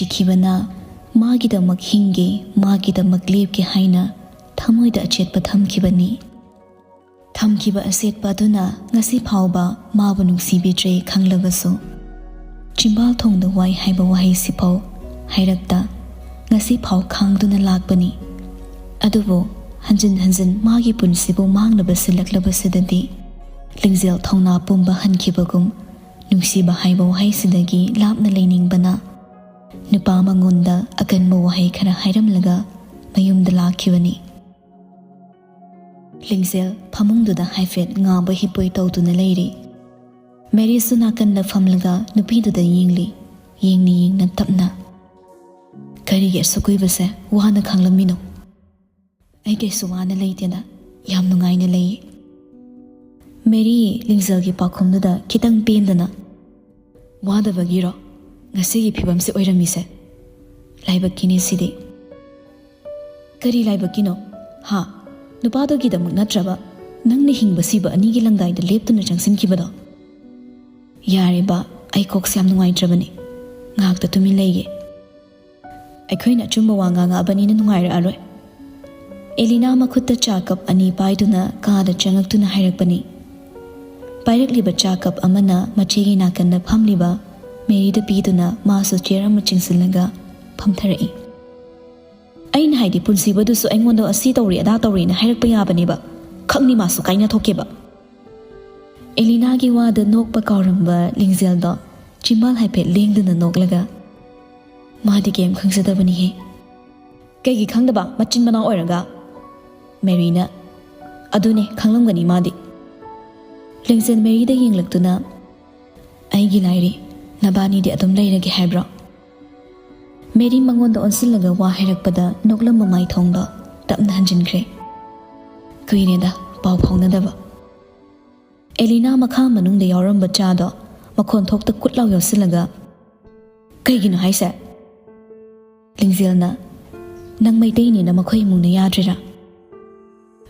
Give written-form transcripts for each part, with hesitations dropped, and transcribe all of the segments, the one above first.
ꯅꯨꯡꯁꯤꯈꯤꯕꯅ ꯃꯥꯒꯤꯗꯃꯛ ꯍꯤꯡꯒꯦ ꯃꯥꯒꯤꯗꯃꯛ ꯂꯦꯞꯀꯦ ꯍꯥꯏꯅ ꯊꯃꯣꯏꯗ ꯑꯆꯦꯠꯄ ꯊꯝꯈꯤꯕꯅꯤ꯫ ꯊꯝꯈꯤꯕ ꯑꯆꯦꯠꯄ ꯑꯗꯨꯅ ꯉꯁꯤ ꯐꯥꯎꯕ ꯃꯥꯕꯨ ꯅꯨꯡꯁꯤꯕꯤꯗ꯭ꯔꯦ ꯈꯪꯂꯕꯁꯨ ꯆꯤꯝꯕꯥꯜ ꯊꯣꯡꯗ ꯋꯥꯏ ꯍꯥꯏꯕ ꯋꯥꯍꯩꯁꯤꯐꯥꯎ ꯍꯥꯏꯔꯛꯇ ꯉꯁꯤ ꯐꯥꯎ ꯈꯥꯡꯗꯨꯅ ꯂꯥꯛꯄꯅꯤ꯫ ꯑꯗꯨꯕꯨ ꯍꯟꯖꯤꯟ ꯍꯟꯖꯤꯟ ꯃꯥꯒꯤ ꯄꯨꯟꯁꯤꯕꯨ ꯃꯥꯡꯅꯕ ꯁꯤꯜꯂꯛꯂꯕꯁꯤꯗꯗꯤ ꯂꯤꯡꯖꯦꯜ ꯊꯧꯅꯥ ꯄꯨꯝꯕ ꯍꯟꯈꯤꯕꯒꯨꯝ ꯅꯨꯡꯁꯤꯕ ꯍꯥꯏꯕ ꯋꯥꯍꯩꯁꯤꯗꯒꯤ ꯂꯥꯞꯅ ꯂꯩꯅꯤꯡꯕꯅ ꯅꯨꯄꯥ ꯃꯉꯣꯟꯗ ꯑꯀꯟꯕ ꯋꯥꯍꯩ ꯈꯔ ꯍꯥꯏꯔꯝꯂꯒ ꯃꯌꯨꯝꯗ ꯂꯥꯛꯈꯤꯕꯅꯤ꯫ ꯂꯤꯡꯖꯦꯜ ꯐꯃꯨꯡꯗꯨꯗ ꯍꯥꯏꯐꯦꯠ ꯉꯥꯕ ꯍꯤꯞꯄꯣꯏ ꯇꯧꯗꯨꯅ ꯂꯩꯔꯤ꯫ ꯃꯦꯔꯤꯁꯨ ꯅꯥꯀꯟꯗ ꯐꯝꯂꯒ ꯅꯨꯄꯤꯗꯨꯗ ꯌꯦꯡꯂꯤ꯫ ꯌꯦꯡꯅ ꯌꯦꯡꯅ ꯇꯞꯅ, "ꯀꯔꯤꯒꯤ ꯑꯁꯨꯛ ꯀꯨꯏꯕꯁꯦ ꯋꯥꯅ ꯈꯥꯡꯂꯝꯃꯤꯅꯣ?" "ꯑꯩ ꯀꯩꯁꯨ ꯋꯥꯅ ꯂꯩꯇꯦꯗ, ꯌꯥꯝ ꯅꯨꯡꯉꯥꯏꯅ ꯂꯩꯌꯦ." ꯃꯦꯔꯤ ꯂꯤꯡꯖꯦꯜꯒꯤ ꯄꯥꯎꯈꯨꯝꯗꯨꯗ ꯈꯤꯇꯪ ꯄꯦꯟꯗꯅ, "ꯋꯥꯗꯕꯒꯤꯔꯣ ꯉꯁꯤꯒꯤ ꯐꯤꯕꯝꯁꯦ ꯑꯣꯏꯔꯝꯃꯤꯁꯦ? ꯂꯥꯏꯕꯛꯀꯤꯅꯤ ꯁꯤꯗꯤ." "ꯀꯔꯤ ꯂꯥꯏꯕꯛꯀꯤꯅꯣ? ꯍꯥ? ꯅꯨꯄꯥꯗꯨꯒꯤꯗꯃꯛ ꯅꯠꯇ꯭ꯔꯕ ꯅꯪꯅ ꯍꯤꯡꯕ ꯁꯤꯕ ꯑꯅꯤꯒꯤ ꯂꯪꯗꯥꯏꯗ ꯂꯦꯞꯇꯨꯅ ꯆꯪꯁꯤꯟꯈꯤꯕꯗꯣ?" "ꯌꯥꯔꯦꯕ, ꯑꯩ ꯀꯣꯛꯁꯦ ꯌꯥꯝ ꯅꯨꯡꯉꯥꯏꯇ꯭ꯔꯕꯅꯤ, ꯉꯥꯏꯍꯥꯛꯇ ꯇꯨꯃꯤꯟ ꯂꯩꯒꯦ." "ꯑꯩꯈꯣꯏꯅ ꯑꯆꯨꯝꯕ ꯋꯥ ꯉꯥꯡꯉꯛꯑꯕꯅꯤꯅ ꯅꯨꯡꯉꯥꯏꯔꯛꯑꯔꯣꯏ." ꯑꯦꯂꯤꯅꯥ ꯃꯈꯨꯠꯇ ꯆꯥ ꯀꯞ 2 ꯄꯥꯏꯗꯨꯅ ꯀꯥꯗ ꯆꯪꯉꯛꯇꯨꯅ ꯍꯥꯏꯔꯛꯄꯅꯤ꯫ ꯄꯥꯏꯔꯛꯂꯤꯕ ꯆꯥ ꯀꯞ ꯑꯃꯅ ꯃꯆꯦꯒꯤ ꯅꯥꯀꯟꯗ ꯐꯝꯂꯤꯕ ꯃꯦꯔꯤꯗ ꯄꯤꯗꯨꯅ ꯃꯥꯁꯨ ꯆꯤꯌꯔ ꯑꯃ ꯆꯤꯡꯁꯤꯜꯂꯒ ꯐꯝꯊꯔꯛꯏ꯫ "ꯑꯩꯅ ꯍꯥꯏꯗꯤ ꯄꯨꯟꯁꯤꯕꯗꯨꯁꯨ ꯑꯩꯉꯣꯟꯗ ꯑꯁꯤ ꯇꯧꯔꯤ ꯑꯗꯥ ꯇꯧꯔꯤꯅ ꯍꯥꯏꯔꯛꯄ ꯌꯥꯕꯅꯦꯕ, ꯈꯪꯅꯤ ꯃꯥꯁꯨ ꯀꯥꯏꯅꯊꯣꯛꯀꯦꯕ." ꯑꯦꯂꯤꯅꯥꯒꯤ ꯋꯥꯗ ꯅꯣꯛꯄ ꯀꯥꯎꯔꯝꯕ ꯂꯤꯡꯖꯦꯜꯗꯣ ꯆꯤꯝꯕꯥꯜ ꯍꯥꯏꯐꯦꯠ ꯂꯦꯡꯗꯨꯅ ꯅꯣꯛꯂꯒ, "ꯃꯥꯗꯤ ꯀꯩꯝ ꯈꯪꯖꯗꯕꯅꯤꯍꯦ." "ꯀꯩꯒꯤ ꯈꯪꯗꯕ, ꯃꯆꯤꯟ ꯃꯅꯥꯎ ꯑꯣꯏꯔꯒ?" ꯃꯦꯔꯤꯅ, "ꯑꯗꯨꯅꯦ, ꯈꯪꯂꯝꯒꯅꯤ ꯃꯥꯗꯤ." ꯂꯤꯡꯖꯦꯜ ꯃꯦꯔꯤꯗ ꯌꯦꯡꯂꯛꯇꯨꯅ, "ꯑꯩꯒꯤ ꯂꯥꯏꯔꯤ, ꯅꯕꯥꯅꯤꯗꯤ ꯑꯗꯨꯝ ꯂꯩꯔꯒꯦ ꯍꯥꯏꯕ꯭ꯔꯣ?" ꯃꯦꯔꯤ ꯃꯉꯣꯟꯗ ꯑꯣꯟꯁꯤꯜꯂꯒ ꯋꯥ ꯍꯥꯏꯔꯛꯄꯗ ꯅꯣꯛꯂꯝꯕ ꯃꯥꯏꯊꯣꯡꯗꯣ ꯇꯞꯅ ꯍꯟꯖꯤꯟꯈ꯭ꯔꯦ꯫ "ꯀꯨꯏꯔꯦꯗ ꯄꯥꯎ ꯐꯥꯎꯅꯗꯕ." ꯑꯦꯂꯤꯅꯥ ꯃꯈꯥ ꯃꯅꯨꯡꯗ ꯌꯥꯎꯔꯝꯕ ꯆꯥꯗꯣ ꯃꯈꯣꯟ ꯊꯣꯛꯇ ꯀꯨꯠ ꯂꯥꯎ ꯌꯣꯠꯁꯤꯜꯂꯒ, "ꯀꯩꯒꯤꯅꯣ ꯍꯥꯏꯁꯦ?" ꯂꯤꯡꯖꯦꯜꯅ, "ꯅꯪ ꯃꯩꯇꯩꯅꯤꯅ ꯃꯈꯣꯏ ꯏꯃꯨꯡꯅ ꯌꯥꯗ꯭ꯔꯤꯔꯥ?"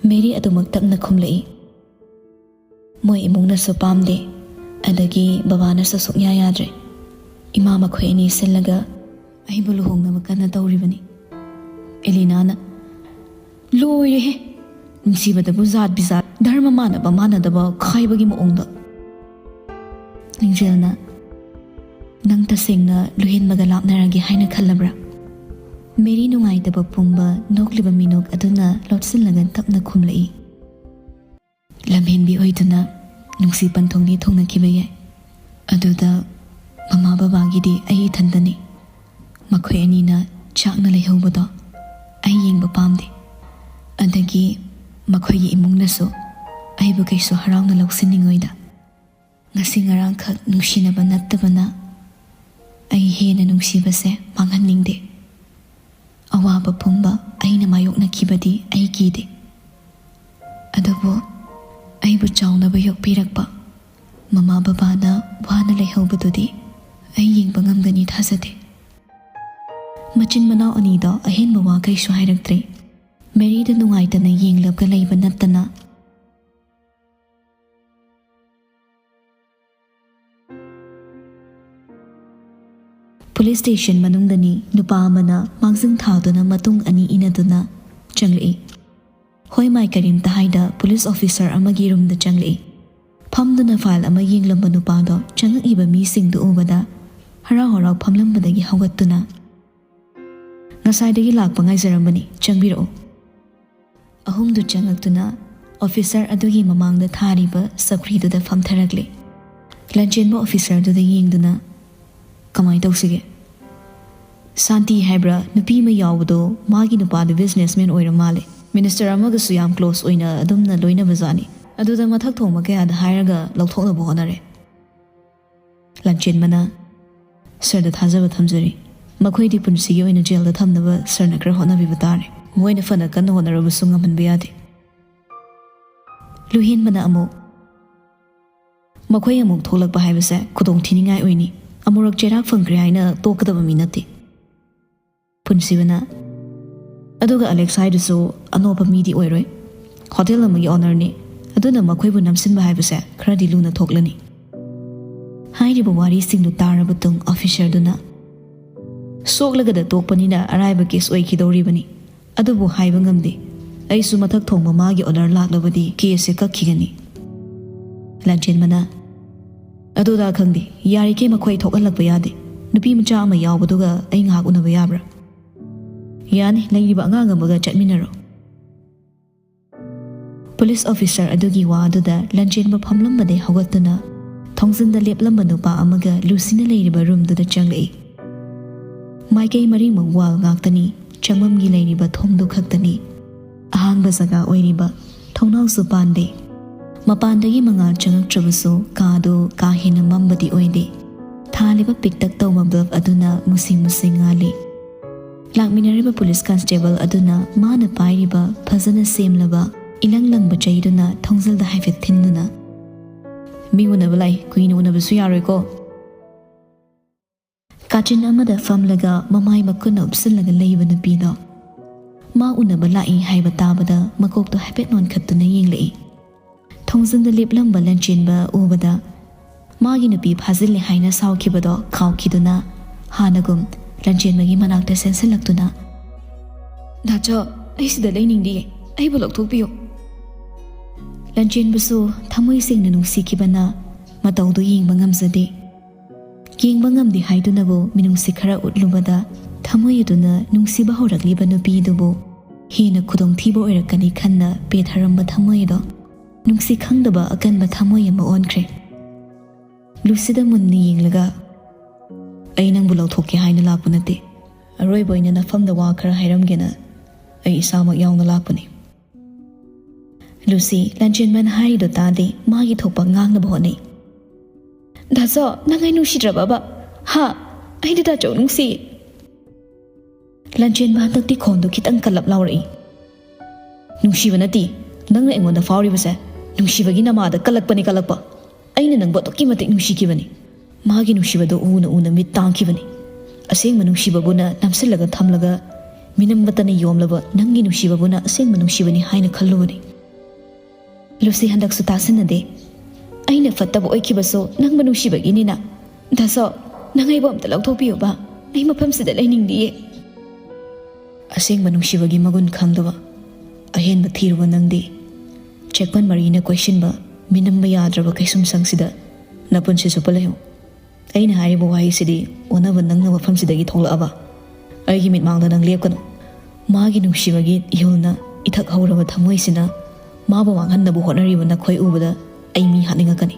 ꯃꯦꯔꯤ ꯑꯗꯨꯃꯛ ꯇꯞꯅ ꯈꯨꯝꯂꯛꯏ, "ꯃꯣꯏ ꯏꯃꯨꯡꯅꯁꯨ ꯄꯥꯝꯗꯦ, ꯑꯗꯒꯤ ꯕꯕꯥꯅꯁꯨ ꯁꯨꯛꯌꯥ ꯌꯥꯗ꯭ꯔꯦ꯫ ꯏꯃꯥ ꯃꯈꯣꯏ ꯑꯅꯤ ꯁꯤꯜꯂꯒ ꯑꯩꯕꯨ ꯂꯨꯍꯣꯡꯅꯕ ꯀꯟꯅ ꯇꯧꯔꯤꯕꯅꯤ." ꯑꯦꯂꯤꯅꯥꯅ, "ꯂꯣꯏꯔꯦꯍꯦ, ꯅꯨꯡꯁꯤꯕꯗꯕꯨ ꯖꯥꯠ ꯕꯤꯖꯥꯠ, ꯙꯔꯃ ꯃꯥꯟꯅꯕ ꯃꯥꯟꯅꯗꯕ ꯈꯥꯏꯕꯒꯤ ꯃꯑꯣꯡꯗ." ꯂꯤꯡꯖꯦꯜꯅ, "ꯅꯪ ꯇꯁꯦꯡꯅ ꯂꯨꯍꯦꯟꯕꯒ ꯂꯥꯞꯅꯔꯒꯦ ꯍꯥꯏꯅ ꯈꯜꯂꯕ꯭ꯔꯥ?" ꯃꯦꯔꯤ ꯅꯨꯡꯉꯥꯏꯇꯕ ꯄꯨꯝꯕ ꯅꯣꯛꯂꯤꯕ ꯃꯤꯅꯣꯛ ꯑꯗꯨꯅ ꯂꯣꯠꯁꯤꯜꯂꯒ ꯇꯞꯅ ꯈꯨꯝꯂꯛꯏ, "ꯂꯝꯍꯦꯟꯕꯤ ꯑꯣꯏꯗꯨꯅ ꯅꯨꯡꯁꯤ ꯄꯟꯊꯨꯡꯗꯤ ꯊꯨꯡꯅꯈꯤꯕ ꯌꯥꯏ, ꯑꯗꯨꯗ ꯃꯃꯥ ꯕꯕꯥꯒꯤꯗꯤ ꯑꯩ ꯏꯊꯟꯇꯅꯤ. ꯃꯈꯣꯏ ꯑꯅꯤꯅ ꯆꯥꯛꯅ ꯂꯩꯍꯧꯕꯗꯣ ꯑꯩ ꯌꯦꯡꯕ ꯄꯥꯝꯗꯦ. ꯑꯗꯒꯤ ꯃꯈꯣꯏꯒꯤ ꯏꯃꯨꯡꯅꯁꯨ ꯑꯩꯕꯨ ꯀꯩꯁꯨ ꯍꯔꯥꯎꯅ ꯂꯧꯁꯤꯟꯅꯤꯡꯉꯣꯏꯗ. ꯉꯁꯤ ꯉꯔꯥꯡꯈꯛ ꯅꯨꯡꯁꯤꯅꯕ ꯅꯠꯇꯕꯅ ꯑꯩ ꯍꯦꯟꯅ ꯅꯨꯡꯁꯤꯕꯁꯦ ꯃꯥꯡꯍꯟꯅꯤꯡꯗꯦ. ꯑꯋꯥꯕ ꯄꯨꯝꯕ ꯑꯩꯅ ꯃꯥꯌꯣꯛꯅꯈꯤꯕꯗꯤ ꯑꯩ ꯀꯤꯗꯦ. ꯑꯗꯨꯕꯨ ꯑꯩꯕꯨ ꯆꯥꯎꯅꯕ ꯌꯣꯛꯄꯤꯔꯛꯄ ꯃꯃꯥ ꯕꯕꯥꯅ ꯋꯥꯅ ꯂꯩꯍꯧꯕꯗꯨꯗꯤ ꯑꯩ ꯌꯦꯡꯕ ꯉꯝꯒꯅꯤ ꯊꯥꯖꯗꯦ." ꯃꯆꯤꯟ ꯃꯅꯥꯎ ꯑꯅꯤꯗꯣ ꯑꯍꯦꯟꯕ ꯋꯥ ꯀꯩꯁꯨ ꯍꯥꯏꯔꯛꯇ꯭ꯔꯦ. ꯃꯦꯔꯤꯗ ꯅꯨꯡꯉꯥꯏꯇꯅ ꯌꯦꯡꯂꯒ ꯂꯩꯕ ꯅꯠꯇꯅ ꯄꯨꯂꯤꯁ ꯁ꯭ꯇꯦꯁꯟ ꯃꯅꯨꯡꯗꯅꯤ ꯅꯨꯄꯥ ꯑꯃꯅ ꯃꯥꯡꯖꯤꯟ ꯊꯥꯗꯨꯅ ꯃꯇꯨꯡ 2 ꯏꯟꯅꯗꯨꯅ ꯆꯪꯂꯛꯏ. ꯍꯣꯏ ꯃꯥꯏ ꯀꯔꯤꯝꯇ ꯍꯥꯏꯗ ꯄꯨꯂꯤꯁ ꯑꯣꯐꯤꯁꯔ ꯑꯃꯒꯤ ꯔꯨꯝꯗ ꯆꯪꯂꯛꯏ. ꯐꯝꯗꯨꯅ ꯐꯥꯏꯜ ꯑꯃ ꯌꯦꯡꯂꯝꯕ ꯅꯨꯄꯥꯗꯣ ꯆꯪꯉꯛꯏꯕ ꯃꯤꯁꯤꯡꯗꯨ ꯎꯕꯗ ꯍꯔꯥꯎ ꯍꯔꯥꯎ ꯐꯝꯂꯝꯕꯗꯒꯤ ꯍꯧꯒꯠꯇꯨꯅ, "ꯉꯁꯥꯏꯗꯒꯤ ꯂꯥꯛꯄ ꯉꯥꯏꯖꯔꯝꯕꯅꯤ, ꯆꯪꯕꯤꯔꯛꯎ." ꯑꯍꯨꯝꯗꯨ ꯆꯪꯉꯛꯇꯨꯅ ꯑꯣꯐꯤꯁꯔ ꯑꯗꯨꯒꯤ ꯃꯃꯥꯡꯗ ꯊꯥꯔꯤꯕ ꯆꯧꯀ꯭ꯔꯤꯗꯨꯗ ꯐꯝꯊꯔꯛꯂꯦ. ꯂꯟꯆꯦꯟꯕ ꯑꯣꯐꯤꯁꯔꯗꯨꯗ ꯌꯦꯡꯗꯨꯅ, "ꯀꯃꯥꯏꯅ ꯇꯧꯁꯤꯒꯦ? ꯁꯥꯟꯇꯤ ꯍꯥꯏꯕ꯭ꯔꯥ ꯅꯨꯄꯤ ꯑꯃ ꯌꯥꯎꯕꯗꯣ, ꯃꯥꯒꯤ ꯅꯨꯄꯥꯗꯨ ꯕꯤꯖꯤꯅꯦꯁꯃꯦꯟ ꯑꯣꯏꯔ ꯃꯥꯜꯂꯦ. ꯃꯤꯅꯤꯁꯇꯔ ꯑꯃꯒꯁꯨ ꯌꯥꯝ ꯀ꯭ꯂꯣꯁ ꯑꯣꯏꯅ ꯑꯗꯨꯝꯅ ꯂꯣꯏꯅꯕꯖꯥꯠꯅꯤ. ꯑꯗꯨꯗ ꯃꯊꯛ ꯊꯣꯡꯕ ꯀꯌꯥꯗ ꯍꯥꯏꯔꯒ ꯂꯧꯊꯣꯛꯅꯕ ꯍꯣꯠꯅꯔꯦ." ꯂꯟꯆꯦꯟꯕꯅ, "ꯁꯔꯗ ꯊꯥꯖꯕ ꯊꯝꯖꯔꯤ. ꯃꯈꯣꯏꯗꯤ ꯄꯨꯟꯁꯤꯒꯤ ꯑꯣꯏꯅ ꯖꯦꯜꯗ ꯊꯝꯅꯕ ꯁꯔꯅ ꯈꯔ ꯍꯣꯠꯅꯕꯤꯕ ꯇꯥꯔꯦ. ꯃꯣꯏꯅ ꯐꯅ ꯀꯟꯅ ꯍꯣꯠꯅꯔꯕꯁꯨ ꯉꯝꯍꯟꯕ ꯌꯥꯗꯦ." ꯂꯨꯍꯦꯟꯕꯅ ꯑꯃꯨꯛ, "ꯃꯈꯣꯏ ꯑꯃꯨꯛ ꯊꯣꯛꯂꯛꯄ ꯍꯥꯏꯕꯁꯦ ꯈꯨꯗꯣꯡꯊꯤꯅꯤꯡꯉꯥꯏ ꯑꯣꯏꯅꯤ. ꯑꯃꯨꯔꯛ ꯆꯩꯔꯥꯛ ꯐꯪꯈ꯭ꯔꯦ ꯍꯥꯏꯅ ꯇꯣꯛꯀꯗꯕ ꯃꯤ ꯅꯠꯇꯦ." ꯄꯨꯟꯁꯤꯕꯅ, "ꯑꯗꯨꯒ ꯑꯂꯦꯛꯁ ꯍꯥꯏꯗꯨꯁꯨ ꯑꯅꯧꯕ ꯃꯤꯗꯤ ꯑꯣꯏꯔꯣꯏ. ꯍꯣꯇꯦꯜ ꯑꯃꯒꯤ ꯑꯣꯅꯔꯅꯤ. ꯑꯗꯨꯅ ꯃꯈꯣꯏꯕꯨ ꯅꯝꯁꯤꯟꯕ ꯍꯥꯏꯕꯁꯦ ꯈꯔꯗꯤ ꯂꯨꯅ ꯊꯣꯛꯂꯅꯤ." ꯍꯥꯏꯔꯤꯕ ꯋꯥꯔꯤꯁꯤꯡꯗꯨ ꯇꯥꯔꯕ ꯃꯇꯨꯡ ꯑꯣꯐꯤꯁꯔꯗꯨꯅ, ꯁꯣꯛꯂꯒꯗ ꯇꯣꯛꯄꯅꯤꯅ ꯑꯔꯥꯏꯕ ꯀꯦꯁ ꯑꯣꯏꯈꯤꯗꯧꯔꯤꯕꯅꯤ ꯑꯗꯨꯕꯨ ꯍꯥꯏꯕ ꯉꯝꯗꯦ ꯑꯩꯁꯨ ꯃꯊꯛ ꯊꯣꯡꯕ ꯃꯥꯒꯤ ꯑꯣꯔꯗꯔ ꯂꯥꯛꯂꯕꯗꯤ ꯀꯦꯁꯁꯦ ꯀꯛꯈꯤꯒꯅꯤ ꯂꯥꯟꯆꯦꯟꯕꯅ ꯑꯗꯨꯗ ꯈꯪꯗꯦ ꯌꯥꯔꯤꯈꯩ ꯃꯈꯣꯏ ꯊꯣꯛꯍꯜꯂꯛꯄ ꯌꯥꯗꯦ ꯅꯨꯄꯤ ꯃꯆꯥ ꯑꯃ ꯌꯥꯎꯕꯗꯨꯒ ꯑꯩ ꯉꯥꯏꯍꯥꯛ ꯎꯅꯕ ꯌꯥꯕ꯭ꯔꯥ ꯌꯥꯅꯤ ꯂꯩꯔꯤꯕ ꯑꯉꯥꯡ ꯑꯃꯒ ꯆꯠꯃꯤꯟꯅꯔꯣ ꯄꯨꯂꯤꯁ ꯑꯣꯐꯤꯁꯔ ꯑꯗꯨꯒꯤ ꯋꯥ ꯑꯗꯨꯗ ꯂꯟꯆꯦꯟꯕ ꯐꯝꯂꯝꯕꯗꯩ ꯍꯧꯒꯠꯇꯨꯅ ꯊꯣꯡꯖꯤꯟꯗ ꯂꯦꯞꯂꯝꯕ ꯅꯨꯄꯥ ꯑꯃꯒ ꯂꯨꯁꯤꯅ ꯂꯩꯔꯤꯕ ꯔꯨꯝꯗꯨꯗ ꯆꯪꯂꯛꯏ ꯃꯥꯏꯀꯩ ꯃꯔꯤꯃꯛ ꯋꯥꯜ ꯉꯥꯛꯇꯅꯤ ꯆꯪꯐꯝꯒꯤ ꯂꯩꯔꯤꯕ ꯊꯣꯡꯗꯨ ꯈꯛꯇꯅꯤ ꯑꯍꯥꯡꯕ ꯖꯒꯥ ꯑꯣꯏꯔꯤꯕ ꯊꯣꯡꯅꯥꯎꯁꯨ ꯄꯥꯟꯗꯦ ꯃꯄꯥꯟꯗꯒꯤ ꯃꯉꯥꯜ ꯆꯪꯉꯛꯇ꯭ꯔꯕꯁꯨ ꯀꯥꯗꯨ ꯀꯥ ꯍꯦꯟꯅ ꯃꯝꯕꯗꯤ ꯑꯣꯏꯗꯦ ꯊꯥꯜꯂꯤꯕ ꯄꯤꯛꯇꯛ ꯇꯧꯕ ꯕꯜꯕ ꯑꯗꯨꯅ ꯃꯨꯁꯤ ꯃꯨꯁꯤ ꯉꯥꯜꯂꯤ ꯂꯥꯛꯃꯤꯟꯅꯔꯤꯕ ꯄꯨꯂꯤꯁ ꯀꯟꯁꯇꯦꯕꯜ ꯑꯗꯨꯅ ꯃꯥꯅ ꯄꯥꯏꯔꯤꯕ ꯐꯖꯅ ꯁꯦꯝꯂꯕ ꯏꯂꯪ ꯂꯪꯕ ꯆꯩꯗꯨꯅ ꯊꯣꯡꯖꯜꯗ ꯍꯥꯏꯐꯦꯠ ꯊꯤꯟꯗꯨꯅ ꯃꯤ ꯎꯅꯕ ꯂꯥꯛꯏ ꯀꯨꯏꯅ ꯎꯅꯕꯁꯨ ꯌꯥꯔꯣꯏꯀꯣ ꯀꯥꯆꯤꯟ ꯑꯃꯗ ꯐꯝꯂꯒ ꯃꯃꯥꯏ ꯃꯈꯨꯠꯅ ꯎꯞꯁꯤꯜꯂꯒ ꯂꯩꯕ ꯅꯨꯄꯤꯗꯣ ꯃꯥ ꯎꯅꯕ ꯂꯥꯛꯏ ꯍꯥꯏꯕ ꯇꯥꯕꯗ ꯃꯀꯣꯛꯇꯣ ꯍꯥꯏꯐꯦꯠ ꯅꯣꯟꯈꯠꯇꯨꯅ ꯌꯦꯡꯂꯛꯏ ꯊꯣꯡꯖꯤꯟꯗ ꯂꯦꯞꯂꯝꯕ ꯂꯟꯆꯦꯟꯕ ꯎꯕꯗ ꯃꯥꯒꯤ ꯅꯨꯄꯤ ꯐꯥꯖꯤꯜꯂꯦ ꯍꯥꯏꯅ ꯁꯥꯎꯈꯤꯕꯗꯣ ꯈꯥꯎꯈꯤꯗꯨꯅ ꯍꯥꯟꯅꯒꯨꯝ ꯂꯟꯆꯦꯟꯕꯒꯤ ꯃꯅꯥꯛꯇ ꯆꯦꯟꯁꯤꯜꯂꯛꯇꯨꯅ ꯗꯥꯆꯣ ꯑꯩ ꯁꯤꯗ ꯂꯩꯅꯤꯡꯗꯤꯌꯦ ꯑꯩꯕꯨ ꯂꯧꯊꯣꯛꯄꯤꯌꯨ ꯂꯟꯆꯦꯟꯕꯁꯨ ꯊꯃꯣꯏ ꯁꯦꯡꯅ ꯅꯨꯡꯁꯤꯈꯤꯕꯅ ꯃꯇꯧꯗꯨ ꯌꯦꯡꯕ ꯉꯝꯖꯗꯦ ꯌꯦꯡꯕ ꯉꯝꯗꯦ ꯍꯥꯏꯗꯨꯅꯕꯨ ꯃꯤꯅꯨꯡꯁꯤ ꯈꯔ ꯎꯠꯂꯨꯕꯗ ꯊꯃꯣꯏ ꯑꯗꯨꯅ ꯅꯨꯡꯁꯤꯕ ꯍꯧꯔꯛꯂꯤꯕ ꯅꯨꯄꯤꯗꯨꯕꯨ ꯍꯦꯟꯅ ꯈꯨꯗꯣꯡꯊꯤꯕ ꯑꯣꯏꯔꯛꯀꯅꯤ ꯈꯟꯅ ꯄꯦꯊꯔꯝꯕ ꯊꯃꯣꯏꯗꯣ ꯅꯨꯡꯁꯤ ꯈꯪꯗꯕ ꯑꯀꯟꯕ ꯊꯃꯣꯏ ꯑꯃ ꯑꯣꯟꯈ꯭ꯔꯦ ꯂꯨꯁꯤꯗ ꯃꯨꯟꯅ ꯌꯦꯡꯂꯒ ꯑꯩ ꯅꯪꯕꯨ ꯂꯧꯊꯣꯛꯀꯦ ꯍꯥꯏꯅ ꯂꯥꯛꯄ ꯅꯠꯇꯦ ꯑꯔꯣꯏꯕ ꯑꯣꯏꯅ ꯅꯐꯝꯗ ꯋꯥ ꯈꯔ ꯍꯥꯏꯔꯝꯒꯦꯅ ꯑꯩ ꯏꯁꯥꯃꯛ ꯌꯥꯎꯅ ꯂꯥꯛꯄꯅꯤ ꯂꯨꯁꯤ ꯂꯟꯆꯦꯟꯕꯅ ꯍꯥꯏꯔꯤꯗꯣ ꯇꯥꯗꯦ ꯃꯥꯒꯤ ꯊꯣꯛꯄ ꯉꯥꯡꯅꯕ ꯍꯣꯠꯅꯩ ꯗꯥꯆꯣ ꯅꯪ ꯑꯩ ꯅꯨꯡꯁꯤꯗ꯭ꯔꯕꯕ ꯍꯥ ꯑꯩꯗꯤ ꯗꯥꯆꯣ ꯅꯨꯡꯁꯤ ꯂꯟꯆꯦꯟꯕ ꯍꯟꯗꯛꯇꯤ ꯈꯣꯟꯗꯣ ꯈꯤꯇꯪ ꯀꯜꯂꯞ ꯂꯥꯎꯔꯛꯏ ꯅꯨꯡꯁꯤꯕ ꯅꯠꯇꯦ ꯅꯪꯅ ꯑꯩꯉꯣꯟꯗ ꯐꯥꯎꯔꯤꯕꯁꯦ ꯅꯨꯡꯁꯤꯕꯒꯤ ꯅꯃꯥꯗ ꯀꯜꯂꯛꯄꯅꯤ ꯀꯜꯂꯛꯄ ꯑꯩꯅ ꯅꯪꯕꯨ ꯑꯗꯨꯛꯀꯤ ꯃꯇꯤꯛ ꯅꯨꯡꯁꯤꯈꯤꯕꯅꯤ ꯃꯥꯒꯤ ꯅꯨꯡꯁꯤꯕꯗꯣ ꯎꯅ ꯎꯅ ꯃꯤꯠ ꯇꯥꯡꯈꯤꯕꯅꯤ ꯑꯁꯦꯡꯕ ꯅꯨꯡꯁꯤꯕꯕꯨꯅ ꯅꯝꯁꯤꯜꯂꯒ ꯊꯝꯂꯒ ꯃꯤꯅꯝꯕꯇꯅ ꯌꯣꯝꯂꯕ ꯅꯪꯒꯤ ꯅꯨꯡꯁꯤꯕꯕꯨꯅ ꯑꯁꯦꯡꯕ ꯅꯨꯡꯁꯤꯕꯅꯤ ꯍꯥꯏꯅ ꯈꯜꯂꯨꯕꯅꯤ ꯂꯨꯁꯤ ꯍꯟꯗꯛꯁꯨ ꯇꯥꯁꯤꯟꯅꯗꯦ ꯑꯩꯅ ꯐꯠꯇꯕ ꯑꯣꯏꯈꯤꯕꯁꯨ ꯅꯪꯕꯨ ꯅꯨꯡꯁꯤꯕꯒꯤꯅꯤꯅ ꯗꯥꯆꯣ ꯅꯪ ꯑꯩꯕꯨ ꯑꯝꯇ ꯂꯧꯊꯣꯛꯄꯤꯌꯨꯕ ꯑꯩ ꯃꯐꯝꯁꯤꯗ ꯂꯩꯅꯤꯡꯗꯤꯌꯦ ꯑꯁꯦꯡꯕ ꯅꯨꯡꯁꯤꯕꯒꯤ ꯃꯒꯨꯟ ꯈꯪꯗꯕ ꯑꯍꯦꯟꯕ ꯊꯤरुꯕ ꯅꯪꯗꯤ ꯆꯦꯛꯄꯟ ꯃꯔꯤꯅ ꯀꯣꯏꯁꯤꯟꯕ ꯃꯤꯅꯝꯕ ꯌꯥꯗ꯭ꯔꯕ ꯀꯩꯁꯨꯝꯁꯪꯁꯤꯗ ꯅꯄꯨꯟꯁꯤ ꯆꯨꯞꯄ ꯂꯩꯌꯨ ꯑꯩꯅ ꯍꯥꯏꯔꯤꯕ ꯋꯥꯍꯩꯁꯤꯗꯤ ꯑꯣꯟꯅꯕ ꯅꯪꯅ ꯃꯐꯝꯁꯤꯗꯒꯤ ꯊꯣꯛꯂꯛꯑꯕ ꯑꯩꯒꯤ ꯃꯤꯠꯃꯥꯡꯗ ꯅꯪ ꯂꯦꯞꯀꯅꯨ ꯃꯥꯒꯤ ꯅꯨꯡꯁꯤꯕꯒꯤ ꯏꯍꯨꯜꯅ ꯏꯊꯛ ꯍꯧꯔꯕ ꯊꯃꯣꯏꯁꯤꯅ ꯃꯥꯕꯨ ꯃꯥꯡꯍꯟꯅꯕ ꯍꯣꯠꯅꯔꯤꯕ ꯅꯈꯣꯏ ꯎꯕꯗ ꯑꯩ ꯃꯤ ꯍꯥꯠꯅꯤꯡꯉꯛꯀꯅꯤ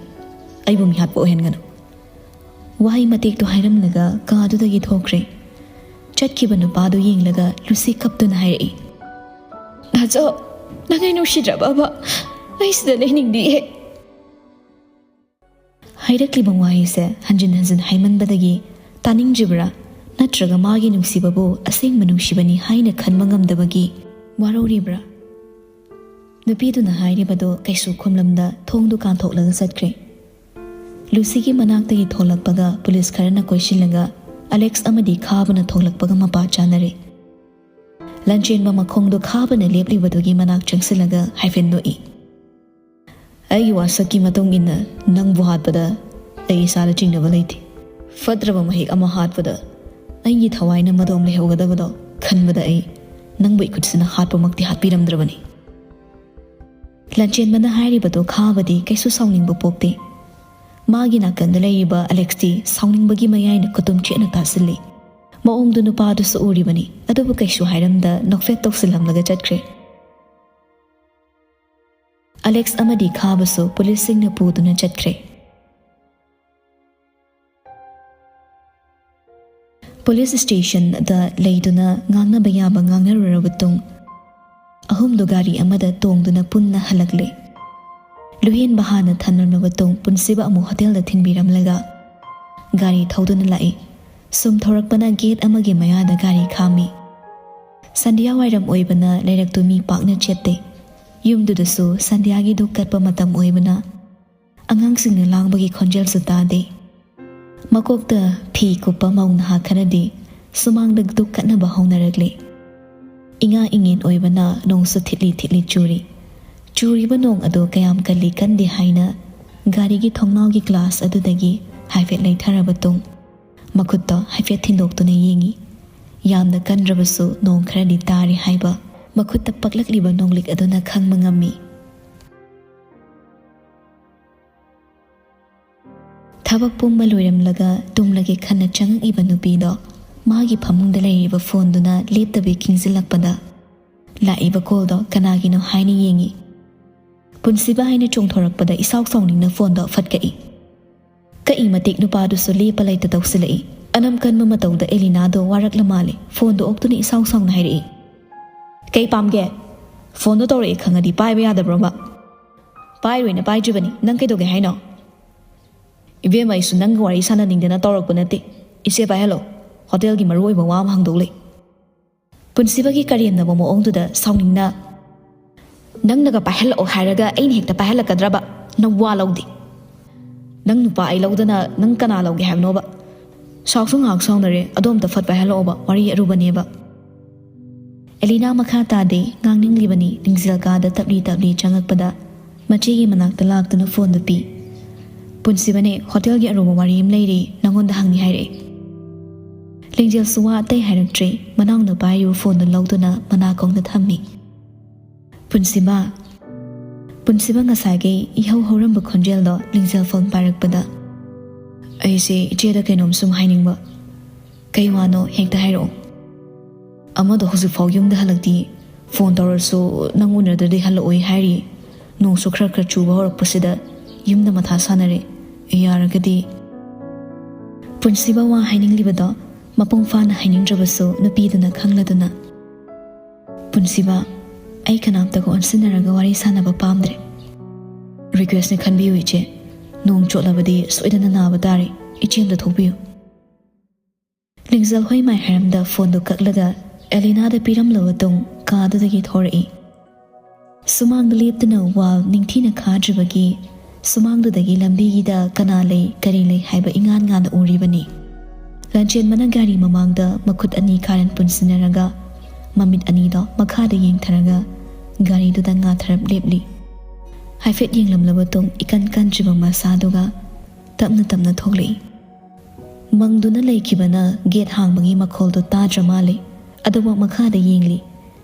ꯑꯩꯕꯨ ꯃꯤ ꯍꯥꯠꯄ ꯑꯣꯏꯍꯟꯒꯅꯨ ꯋꯥꯍꯩ ꯃꯇꯦꯛꯇꯣ ꯍꯥꯏꯔꯝꯂꯒ ꯀꯥꯗꯨꯗꯒꯤ ꯊꯣꯛꯈ꯭ꯔꯦ ꯆꯠꯈꯤꯕ ꯅꯨꯄꯥꯗꯨ ꯌꯦꯡꯂꯒ ꯂꯨꯁꯤ ꯀꯞꯇꯨꯅ ꯍꯥꯏꯔꯛꯏ ꯗꯥꯆꯣ ꯅꯪ ꯑꯩ ꯅꯨꯡꯁꯤꯗ꯭ꯔꯕꯕ ꯑꯩ ꯁꯤꯗ ꯂꯩꯅꯤꯡꯗꯤꯌꯦ ꯍꯥꯏꯔꯛꯂꯤꯕ ꯋꯥꯍꯩꯁꯦ ꯍꯟꯖꯤꯟ ꯍꯟꯖꯤꯟ ꯍꯥꯏꯃꯟꯕꯗꯒꯤ ꯇꯥꯅꯤꯡꯗ꯭ꯔꯤꯕ꯭ꯔꯥ ꯅꯠꯇ꯭ꯔꯒ ꯃꯥꯒꯤ ꯅꯨꯡꯁꯤꯕꯕꯨ ꯑꯁꯦꯡꯕ ꯅꯨꯡꯁꯤꯕꯅꯤ ꯍꯥꯏꯅ ꯈꯟꯕ ꯉꯝꯗꯕꯒꯤ ꯋꯥꯔꯧꯔꯤꯕ꯭ꯔꯥ ꯅꯨꯄꯤꯗꯨꯅ ꯍꯥꯏꯔꯤꯕꯗꯣ ꯀꯩꯁꯨ ꯈꯨꯝꯂꯝꯗ ꯊꯣꯡꯗꯨ ꯀꯥꯟꯊꯣꯛꯂꯒ ꯆꯠꯈ꯭ꯔꯦ ꯂꯨꯁꯤꯒꯤ ꯃꯅꯥꯛꯇꯒꯤ ꯊꯣꯛꯂꯛꯄꯒ ꯄꯨꯂꯤꯁ ꯈꯔꯅ ꯀꯣꯏꯁꯤꯜꯂꯒ ꯑꯂꯦꯛꯁ ꯑꯃꯗꯤ ꯈꯥꯕꯅ ꯊꯣꯛꯂꯛꯄꯒ ꯃꯄꯥ ꯆꯥꯅꯔꯦ ꯂꯟꯆꯦꯟꯕ ꯃꯈꯣꯡꯗꯣ ꯈꯥꯕꯅ ꯂꯦꯞꯂꯤꯕꯗꯨꯒꯤ ꯃꯅꯥꯛ ꯆꯪꯁꯤꯜꯂꯒ ꯍꯥꯏꯐꯦꯠ ꯅꯣꯛꯏ ꯑꯩꯒꯤ ꯋꯥꯁꯛꯀꯤ ꯃꯇꯨꯡ ꯏꯟꯅ ꯅꯪꯕꯨ ꯍꯥꯠꯄꯗ ꯑꯩ ꯏꯁꯥꯗ ꯆꯤꯡꯅꯕ ꯂꯩꯇꯦ ꯐꯠꯇ꯭ꯔꯕ ꯃꯍꯤꯛ ꯑꯃ ꯍꯥꯠꯄꯗ ꯑꯩꯒꯤ ꯊꯋꯥꯏꯅ ꯃꯗꯣꯝ ꯂꯩꯍꯧꯒꯗꯕꯗꯣ ꯈꯟꯕꯗ ꯑꯩ ꯅꯪꯕꯨ ꯏꯈꯨꯠꯁꯤꯅ ꯍꯥꯠꯄꯃꯛꯇꯤ ꯍꯥꯠꯄꯤꯔꯝꯗ꯭ꯔꯕꯅꯤ ꯂꯟꯆꯦꯟꯕꯅ ꯍꯥꯏꯔꯤꯕꯗꯣ ꯈꯥꯕꯗꯤ ꯀꯩꯁꯨ ꯁꯥꯎꯅꯤꯡꯕ ꯄꯣꯛꯇꯦ ꯃꯥꯒꯤ ꯅꯥꯀꯟꯗ ꯂꯩꯔꯤꯕ ꯑꯂꯦꯛꯁꯇꯤ ꯁꯥꯎꯅꯤꯡꯕꯒꯤ ꯃꯌꯥꯏꯅ ꯈꯨꯇꯨꯝ ꯆꯦꯠꯅ ꯇꯥꯁꯤꯜꯂꯤ ꯃꯑꯣꯡꯗꯨ ꯅꯨꯄꯥꯗꯨꯁꯨ ꯎꯔꯤꯕꯅꯤ ꯑꯗꯨꯕꯨ ꯀꯩꯁꯨ ꯍꯥꯏꯔꯝꯗ ꯅꯣꯛꯐꯦꯠ ꯇꯧꯁꯤꯜꯂꯝꯂꯒ ꯆꯠꯈ꯭ꯔꯦ ꯑꯂꯦꯛꯁ ꯑꯃꯗꯤ ꯈꯥꯕꯁꯨ ꯄꯨꯂꯤꯁꯁꯤꯡꯅ ꯄꯨꯗꯨꯅ ꯆꯠꯈ꯭ꯔꯦ ꯄꯨꯂꯤꯁ ꯁ꯭ꯇꯦꯁꯟꯗ ꯂꯩꯗꯨꯅ ꯉꯥꯡꯅꯕ ꯌꯥꯕ ꯉꯥꯡꯅꯔꯨꯔꯕ ꯃꯇꯨꯡ ꯑꯍꯨꯝꯗꯨ ꯒꯥꯔꯤ ꯑꯃꯗ ꯇꯣꯡꯗꯨꯅ ꯄꯨꯟꯅ ꯍꯜꯂꯛꯂꯦ ꯂꯨꯍꯦꯟꯕ ꯍꯥꯟꯅ ꯊꯟꯂꯕ ꯃꯇꯨꯡ ꯄꯨꯟꯁꯤꯕ ꯑꯃꯨꯛ ꯍꯣꯇꯦꯜꯗ ꯊꯤꯟꯕꯤꯔꯝꯂꯒ ꯒꯥꯔꯤ ꯊꯧꯗꯨꯅ ꯂꯥꯛꯏ ꯁꯨꯝ ꯊꯧꯔꯛꯄꯅ ꯒꯦꯠ ꯑꯃꯒꯤ ꯃꯌꯥꯗ ꯒꯥꯔꯤ ꯈꯥꯝꯃꯤ ꯁꯟꯙ꯭ꯌꯥ ꯋꯥꯏꯔꯝ ꯑꯣꯏꯕꯅ ꯂꯩꯔꯛꯇꯨ ꯃꯤ ꯄꯥꯛꯅ ꯆꯦꯠꯇꯦ ꯌꯨꯝꯗꯨꯗꯁꯨ ꯁꯟꯙ꯭ꯌꯥꯒꯤ ꯙꯨꯛ ꯀꯠꯄ ꯃꯇꯝ ꯑꯣꯏꯕꯅ ꯑꯉꯥꯡꯁꯤꯡꯅ ꯂꯥꯡꯕꯒꯤ ꯈꯣꯟꯖꯦꯜꯁꯨ ꯇꯥꯗꯦ ꯃꯀꯣꯛꯇ ꯐꯤ ꯀꯨꯞꯄ ꯃꯧ ꯅꯍꯥ ꯈꯔꯗꯤ ꯁꯨꯃꯥꯡꯗ ꯙꯨꯛ ꯀꯠꯅꯕ ꯍꯧꯅꯔꯛꯂꯤ ꯏꯉꯥ ꯏꯉꯦꯟ ꯑꯣꯏꯕꯅ ꯅꯣꯡꯁꯨ ꯊꯤꯠꯂꯤ ꯊꯤꯠꯂꯤ ꯆꯨꯔꯤꯕ ꯅꯣꯡ ꯑꯗꯨ ꯀꯌꯥꯝ ꯀꯜꯂꯤ ꯀꯟꯗꯦ ꯍꯥꯏꯅ ꯒꯥꯔꯤꯒꯤ ꯊꯣꯡꯅꯥꯎꯒꯤ ꯒ꯭ꯂꯥꯁ ꯑꯗꯨꯗꯒꯤ ꯍꯥꯏꯐꯦꯠ ꯂꯩꯊꯔꯕ ꯃꯇꯨꯡ ꯃꯈꯨꯠꯇꯣ ꯍꯥꯏꯐꯦꯠ ꯊꯤꯟꯗꯣꯛꯇꯨꯅ ꯌꯦꯡꯉꯤ ꯌꯥꯝꯅ ꯀꯟꯗ꯭ꯔꯕꯁꯨ ꯅꯣꯡ ꯈꯔꯗꯤ ꯇꯥꯔꯤ ꯍꯥꯏꯕ ꯃꯈꯨꯠꯇ ꯄꯛꯂꯛꯂꯤꯕ ꯅꯣꯡꯂꯤꯛ ꯑꯗꯨꯅ ꯈꯪꯕ ꯉꯝꯃꯤ꯫ ꯊꯕꯛ ꯄꯨꯝꯕ ꯂꯣꯏꯔꯝꯂꯒ ꯇꯨꯝꯂꯒꯦ ꯈꯟꯅ ꯆꯪꯉꯛꯏꯕ ꯅꯨꯄꯤꯗꯣ ꯃꯥꯒꯤ ꯐꯃꯨꯡꯗ ꯂꯩꯔꯤꯕ ꯐꯣꯟꯗꯨꯅ ꯂꯦꯞꯇꯕꯤ ꯈꯤꯡꯖꯤꯜꯂꯛꯄꯗ ꯂꯥꯛꯏꯕ ꯀꯣꯜꯗꯣ ꯀꯅꯥꯒꯤꯅꯣ ꯍꯥꯏꯅ ꯌꯦꯡꯉꯤ꯫ ꯄꯨꯟꯁꯤꯕ ꯍꯥꯏꯅ ꯆꯣꯡꯊꯣꯔꯛꯄꯗ ꯏꯁꯥꯎ ꯁꯥꯎꯅꯤꯡꯅ ꯐꯣꯟꯗꯣ ꯐꯠꯀꯛꯏ꯫ ꯀꯛꯏ ꯃꯇꯤꯛ ꯅꯨꯄꯥꯗꯨꯁꯨ ꯂꯦꯞꯄ ꯂꯩꯇ ꯇꯧꯁꯤꯜꯂꯛꯏ꯫ ꯑꯅꯝ ꯀꯟꯕ ꯃꯇꯧꯗ ꯑꯦꯂꯤꯅꯥꯗꯣ ꯋꯥꯔꯛꯂ ꯃꯥꯜꯂꯦ꯫ ꯐꯣꯟꯗꯣ ꯑꯣꯛꯇꯨꯅ ꯏꯁꯥꯎ ꯁꯥꯎꯅ ꯍꯥꯏꯔꯛꯏ꯫ ꯀꯩ ꯄꯥꯝꯒꯦ? ꯐꯣꯟꯗꯣ ꯇꯧꯔꯛꯑꯦ ꯈꯪꯉꯗꯤ ꯄꯥꯏꯕ ꯌꯥꯗꯕ꯭ꯔꯣꯕ? ꯄꯥꯏꯔꯣꯏꯅ ꯄꯥꯏꯗ꯭ꯔꯤꯕꯅꯤ, ꯅꯪ ꯀꯩꯗꯧꯒꯦ ꯍꯥꯏꯅꯣ? ꯏꯕꯦꯝ ꯑꯩꯁꯨ ꯅꯪꯒ ꯋꯥꯔꯤ ꯁꯥꯟꯅꯅꯤꯡꯗꯅ ꯇꯧꯔꯛꯄ ꯅꯠꯇꯦ꯫ ꯏꯆꯦ ꯄꯥꯏꯍꯜꯂꯣ, ꯍꯣꯇꯦꯜꯒꯤ ꯃꯔꯨ ꯑꯣꯏꯕ ꯋꯥ ꯑꯃ ꯍꯪꯗꯧ ꯂꯩ꯫ ꯄꯨꯟꯁꯤꯕꯒꯤ ꯀꯔꯦꯝꯅꯕ ꯃꯑꯣꯡꯗꯨꯗ ꯁꯥꯎꯅꯤꯡꯅ ꯅꯪꯅꯒ ꯄꯥꯏꯍꯜꯂꯛꯑꯣ ꯍꯥꯏꯔꯒ ꯑꯩꯅ ꯍꯦꯛꯇ ꯄꯥꯏꯍꯜꯂꯛꯀꯗ꯭ꯔꯕ? ꯅꯪ ꯋꯥ ꯂꯧꯗꯦ꯫ ꯅꯪ ꯅꯨꯄꯥ ꯑꯩ ꯂꯧꯗꯅ ꯅꯪ ꯀꯅꯥ ꯂꯧꯒꯦ ꯍꯥꯏꯕꯅꯣꯕ? ꯁꯥꯎꯁꯨ ꯉꯥꯏꯍꯥꯛ ꯁꯥꯎꯅꯔꯦ, ꯑꯗꯣꯝꯇ ꯐꯠ ꯄꯥꯏꯍꯜꯂꯛꯑꯣꯕ, ꯋꯥꯔꯤ ꯑꯔꯨꯕꯅꯦꯕ꯫ ꯑꯦꯂꯤꯅꯥ ꯃꯈꯥ ꯇꯥꯗꯦ, ꯉꯥꯡꯅꯤꯡꯂꯤꯕꯅꯤ꯫ ꯂꯤꯡꯖꯦꯜ ꯀꯥꯗ ꯇꯞꯂꯤ ꯇꯞꯂꯤ ꯆꯪꯉꯛꯄꯗ ꯃꯆꯦꯒꯤ ꯃꯅꯥꯛꯇ ꯂꯥꯛꯇꯨꯅ ꯐꯣꯟꯗꯨ ꯄꯤ꯫ ꯄꯨꯟꯁꯤꯕꯅꯦ, ꯍꯣꯇꯦꯜꯒꯤ ꯑꯔꯨꯕ ꯋꯥꯔꯤ ꯑꯃ ꯂꯩꯔꯤ, ꯅꯪꯉꯣꯟꯗ ꯍꯪꯅꯤ ꯍꯥꯏꯔꯛꯑꯦ꯫ ꯂꯤꯡꯖꯦꯜꯁꯨ ꯋꯥ ꯑꯇꯩ ꯍꯥꯏꯔꯛꯇ꯭ꯔꯦ, ꯃꯅꯥꯎꯅ ꯄꯥꯏꯔꯤꯕ ꯐꯣꯟꯗꯨ ꯂꯧꯗꯨꯅ ꯃꯅꯥꯀꯣꯡꯗ ꯊꯝꯃꯤ꯫ ꯄꯨꯟꯁꯤꯕ ꯉꯁꯥꯏꯒꯤ ꯏꯍꯧ ꯍꯧꯔꯝꯕ ꯈꯣꯟꯖꯦꯜꯗꯣ ꯂꯤꯡꯖꯦꯜ ꯐꯣꯟ ꯄꯥꯏꯔꯛꯄꯗ ꯑꯩꯁꯦ ꯏꯆꯦꯗ ꯀꯩꯅꯣꯝ ꯁꯨꯝ ꯍꯥꯏꯅꯤꯡꯕ꯫ ꯀꯩ ꯋꯥꯅꯣ ꯍꯦꯛꯇ ꯍꯥꯏꯔꯛꯑꯣ꯫ ꯑꯃꯗꯣ ꯍꯧꯖꯤꯛꯐꯥꯎ ꯌꯨꯝꯗ ꯍꯜꯂꯛꯇꯤ, ꯐꯣꯟ ꯇꯧꯔꯁꯨ ꯅꯪ ꯎꯅꯗ꯭ꯔꯗꯤ ꯍꯜꯂꯛꯑꯣꯏ ꯍꯥꯏꯔꯤ꯫ ꯅꯣꯡꯁꯨ ꯈꯔ ꯈꯔ ꯆꯨꯕ ꯍꯧꯔꯛꯄꯁꯤꯗ ꯌꯨꯝꯗ ꯃꯊꯥ ꯁꯥꯟꯅꯔꯦ꯫ ꯌꯥꯔꯒꯗꯤ ꯄꯨꯟꯁꯤꯕ ꯋꯥ ꯍꯥꯏꯅꯤꯡꯂꯤꯕꯗꯣ ꯃꯄꯨꯡ ꯐꯥꯅ ꯍꯥꯏꯅꯤꯡꯗ꯭ꯔꯕꯁꯨ ꯅꯨꯄꯤꯗꯨꯅ ꯈꯪꯂꯗꯨꯅ ꯄꯨꯟꯁꯤꯕ, ꯑꯩ ꯀꯅꯥꯝꯇꯒ ꯑꯣꯟꯁꯤꯟꯅꯔꯒ ꯋꯥꯔꯤ ꯁꯥꯟꯅꯕ ꯄꯥꯝꯗ꯭ꯔꯦ꯫ ꯔꯤꯀ꯭ꯋꯦꯁꯅꯦ ꯈꯟꯕꯤꯌꯨ ꯏꯆꯦ, ꯅꯣꯡ ꯆꯣꯠꯂꯕꯗꯤ ꯁꯣꯏꯗꯅ ꯅꯥꯕ ꯇꯥꯔꯦ, ꯏꯆꯦ ꯑꯝꯇ ꯊꯣꯛꯄꯤꯌꯨ꯫ ꯂꯤꯡꯖꯦꯜ ꯍꯣꯏ ꯃꯥꯏ ꯍꯥꯏꯔꯝꯗ ꯐꯣꯟꯗꯨ ꯀꯛꯂꯒ ꯏꯂꯤꯅꯥꯗ ꯄꯤꯔꯝꯂꯕ ꯃꯇꯨꯡ ꯀꯥꯗꯨꯗꯒꯤ ꯊꯣꯔꯛꯏ꯫ ꯁꯨꯃꯥꯡꯗ ꯂꯦꯞꯇꯨꯅ ꯋꯥꯜ ꯅꯤꯡꯊꯤꯅ ꯈꯥꯗ꯭ꯔꯤꯕꯒꯤ ꯁꯨꯃꯥꯡꯗꯨꯗꯒꯤ ꯂꯝꯕꯤꯒꯤꯗ ꯀꯅꯥ ꯂꯩ ꯀꯔꯤ ꯂꯩ ꯍꯥꯏꯕ ꯏꯉꯥꯟ ꯉꯥꯟꯅ ꯎꯔꯤꯕꯅꯤ꯫ ꯂꯟꯆꯦꯟꯕꯅ ꯒꯥꯔꯤ ꯃꯃꯥꯡꯗ ꯃꯈꯨꯠ ꯑꯅꯤ ꯀꯥꯔꯟ ꯄꯨꯟꯁꯤꯟꯅꯔꯒ ꯃꯃꯤꯠ ꯑꯅꯤꯗꯣ ꯃꯈꯥꯗ ꯌꯦꯡꯊꯔꯒ ꯒꯥꯔꯤꯗꯨꯗ ꯉꯥꯊꯔꯞ ꯂꯦꯞꯂꯤ꯫ ꯍꯥꯏꯐꯦꯠ ꯌꯦꯡꯂꯝꯂꯕ ꯃꯇꯨꯡ ꯏꯀꯟ ꯀꯟꯗ꯭ꯔꯤꯕ ꯃꯁꯥꯗꯨꯒ ꯇꯞꯅ ꯇꯞꯅ ꯊꯣꯛꯂꯛꯏ꯫ ꯃꯪꯗꯨꯅ ꯂꯩꯈꯤꯕꯅ ꯒꯦꯠ ꯍꯥꯡꯕꯒꯤ ꯃꯈꯣꯜꯗꯨ ꯇꯥꯗ꯭ꯔ ꯃꯥꯜꯂꯤ꯫ ꯑꯗꯨꯕꯨ ꯃꯈꯥꯗ ꯌꯦꯡꯂꯤ꯫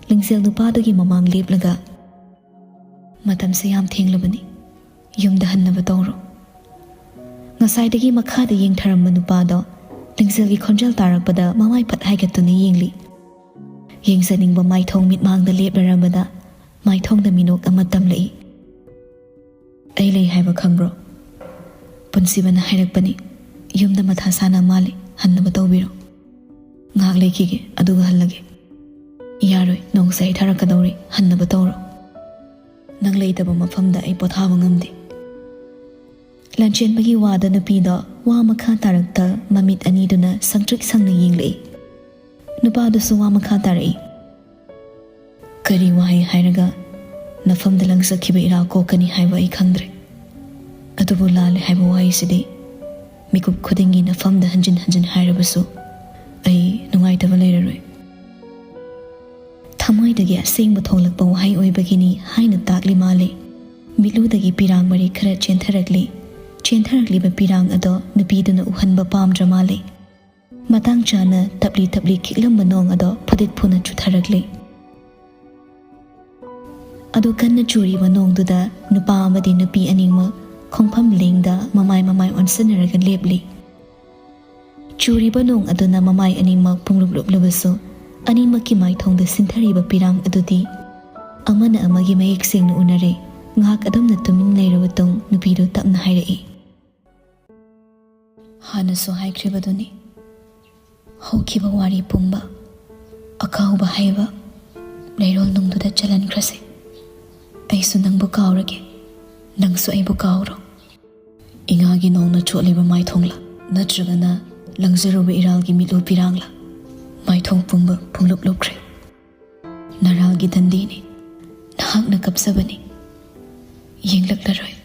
ꯂꯤꯡꯖꯦꯜ ꯅꯨꯄꯥꯗꯨꯒꯤ ꯃꯃꯥꯡ ꯂꯦꯞꯂꯒ ꯃꯇꯝꯁꯦ ꯌꯥꯝ ꯊꯦꯡꯂꯕꯅꯤ, ꯌꯨꯝꯗ ꯍꯟꯅꯕ ꯇꯧꯔꯣ꯫ ꯉꯁꯥꯏꯗꯒꯤ ꯃꯈꯥꯗ ꯌꯦꯡꯊꯔꯝꯕ ꯅꯨꯄꯥꯗꯣ ꯂꯤꯡꯖꯦꯜꯒꯤ ꯈꯣꯟꯖꯦꯜ ꯇꯥꯔꯛꯄꯗ ꯃꯃꯥꯏ ꯐꯠ ꯍꯥꯏꯒꯠꯇꯨꯅ ꯌꯦꯡꯂꯤ꯫ ꯌꯦꯡꯖꯅꯤꯡꯕ ꯃꯥꯏꯊꯣꯡ ꯃꯤꯠꯃꯥꯡꯗ ꯂꯦꯞꯂꯔꯝꯕꯗ ꯃꯥꯏꯊꯣꯡꯗ ꯃꯤꯅꯣꯛ ꯑꯃ ꯇꯝꯂꯛꯏ꯫ ꯑꯩ ꯂꯩ ꯍꯥꯏꯕ ꯈꯪꯕ꯭ꯔꯣ? ꯄꯨꯟꯁꯤꯕꯅ ꯍꯥꯏꯔꯛꯄꯅꯤ꯫ ꯌꯨꯝꯗ ꯃꯊꯥ ꯁꯥꯅ ꯃꯥꯜꯂꯤ, ꯍꯟꯅꯕ ꯇꯧꯕꯤꯔꯣ꯫ ꯉꯥꯏꯍꯥꯛ ꯂꯩꯈꯤꯒꯦ, ꯑꯗꯨꯒ ꯍꯜꯂꯒꯦ꯫ ꯌꯥꯔꯣꯏ, ꯅꯣꯡꯁꯦ ꯍꯩꯊꯔꯛꯀꯗꯧꯔꯤ, ꯍꯟꯅꯕ ꯇꯧꯔꯣ꯫ ꯅꯪ ꯂꯩꯇꯕ ꯃꯐꯝꯗ ꯑꯩ ꯄꯣꯊꯥꯕ ꯉꯝꯗꯦ꯫ ꯂꯟꯆꯦꯟꯕꯒꯤ ꯋꯥꯗ ꯅꯨꯄꯤꯗꯣ ꯋꯥ ꯃꯈꯥ ꯇꯥꯔꯛꯇ ꯃꯃꯤꯠ ꯑꯅꯤꯗꯨꯅ ꯁꯪꯇ꯭ꯔꯤꯛ ꯁꯪꯅ ꯌꯦꯡꯂꯛꯏ꯫ ꯅꯨꯄꯥꯗꯨꯁꯨ ꯋꯥ ꯃꯈꯥ ꯇꯥꯔꯛꯏ꯫ ꯀꯔꯤ ꯋꯥꯍꯩ ꯍꯥꯏꯔꯒ ꯅꯐꯝꯗ ꯂꯪꯆꯠꯈꯤꯕ ꯏꯔꯥꯜ ꯀꯣꯛꯀꯅꯤ ꯍꯥꯏꯕ ꯑꯩ ꯈꯪꯗ꯭ꯔꯦ꯫ ꯑꯗꯨꯕꯨ ꯂꯥꯜꯂꯦ ꯍꯥꯏꯕ ꯋꯥꯍꯩꯁꯤꯗꯤ ꯃꯤꯀꯨꯞ ꯈꯨꯗꯤꯡꯒꯤ ꯅꯐꯝꯗ ꯍꯟꯖꯤꯟ ꯍꯟꯖꯤꯟ ꯍꯥꯏꯔꯕꯁꯨ ꯑꯩ ꯅꯨꯡꯉꯥꯏꯇꯕ ꯂꯩꯔꯔꯣꯏ꯫ ꯊꯃꯣꯏꯗꯒꯤ ꯑꯁꯦꯡꯕ ꯊꯣꯛꯂꯛꯄ ꯋꯥꯍꯩ ꯑꯣꯏꯕꯒꯤꯅꯤ ꯍꯥꯏꯅ ꯇꯥꯛꯂꯤ ꯃꯥꯜꯂꯤ꯫ ꯃꯤꯠꯂꯨꯗꯒꯤ ꯄꯤꯔꯥꯡ ꯃꯔꯤ ꯈꯔ ꯆꯦꯟꯊꯔꯛꯂꯤ꯫ ꯆꯦꯟꯊꯔꯛꯂꯤꯕ ꯄꯤꯔꯥꯡ ꯑꯗꯣ ꯅꯨꯄꯤꯗꯨꯅ ꯎꯍꯟꯕ ꯄꯥꯝꯗ꯭ꯔ ꯃꯥꯜꯂꯤ꯫ ꯃꯇꯥꯡ ꯆꯥꯅ ꯇꯞꯂꯤ ꯇꯞꯂꯤ ꯈꯤꯛꯂꯝꯕ ꯅꯣꯡ ꯑꯗꯣ ꯐꯨꯗꯤꯠ ꯐꯨꯅ ꯆꯨꯊꯔꯛꯂꯤ꯫ ꯑꯗꯨ ꯀꯟꯅ ꯆꯨꯔꯤꯕ ꯅꯣꯡꯗꯨꯗ ꯅꯨꯄꯥ ꯑꯃꯗꯤ ꯅꯨꯄꯤ ꯑꯅꯤꯃꯛ ꯈꯣꯡꯐꯝ ꯂꯦꯡꯗ ꯃꯃꯥꯏ ꯑꯣꯟꯁꯤꯟꯅꯔꯒ ꯂꯦꯞꯂꯤ꯫ ꯆꯨꯔꯤꯕ ꯅꯣꯡ ꯑꯗꯨꯅ ꯃꯃꯥꯏ ꯑꯅꯤꯃꯛ ꯄꯨꯡꯂꯨꯞ ꯂꯨꯞꯂꯕꯁꯨ ꯑꯅꯤꯃꯛꯀꯤ ꯃꯥꯏꯊꯣꯡꯗ ꯁꯤꯟꯊꯔꯤꯕ ꯄꯤꯔꯥꯡ ꯑꯗꯨꯗꯤ ꯑꯃꯅ ꯑꯃꯒꯤ ꯃꯌꯦꯛ ꯁꯦꯡꯅ ꯎꯅꯔꯦ꯫ ꯉꯥꯏꯍꯥꯛ ꯑꯗꯨꯝꯅ ꯇꯨꯃꯤꯟ ꯂꯩꯔꯕ ꯃꯇꯨꯡ ꯅꯨꯄꯤꯗꯨ ꯇꯞꯅ ꯍꯥꯏꯔꯛꯏ꯫ ꯍꯥꯟꯅꯁꯨ ꯍꯥꯏꯈ꯭ꯔꯤꯕꯗꯨꯅꯤ, ꯍꯧꯈꯤꯕ ꯋꯥꯔꯤ ꯄꯨꯝꯕ ꯑꯀꯥꯎꯕ ꯍꯩꯕ ꯂꯩꯔꯣꯜ ꯅꯨꯡꯗꯨꯗ ꯆꯜꯍꯟꯈ꯭ꯔꯁꯦ꯫ ꯑꯩꯁꯨ ꯅꯪꯕꯨ ꯀꯥꯎꯔꯒꯦ, ꯅꯪꯁꯨ ꯑꯩꯕꯨ ꯀꯥꯎꯔꯣ꯫ ꯏꯉꯥꯒꯤ ꯅꯣꯡꯅ ꯆꯣꯠꯂꯤꯕ ꯃꯥꯏꯊꯣꯡꯂ ꯅꯠꯇ꯭ꯔꯒꯅ ꯂꯪꯖꯔꯨꯕ ꯏꯔꯥꯜꯒꯤ ꯃꯤꯠꯂꯨ ꯄꯤꯔꯥꯡꯂ, ꯃꯥꯏꯊꯣꯡ ꯄꯨꯝꯕ ꯄꯨꯡꯂꯨꯞ ꯂꯨꯞꯈ꯭ꯔꯦ꯫ ꯅꯔꯥꯜꯒꯤ ꯗꯟꯗꯤꯅꯤ, ꯅꯍꯥꯛꯅ ꯀꯞꯆꯕꯅꯤ, ꯌꯦꯡꯂꯛꯂꯔꯣꯏ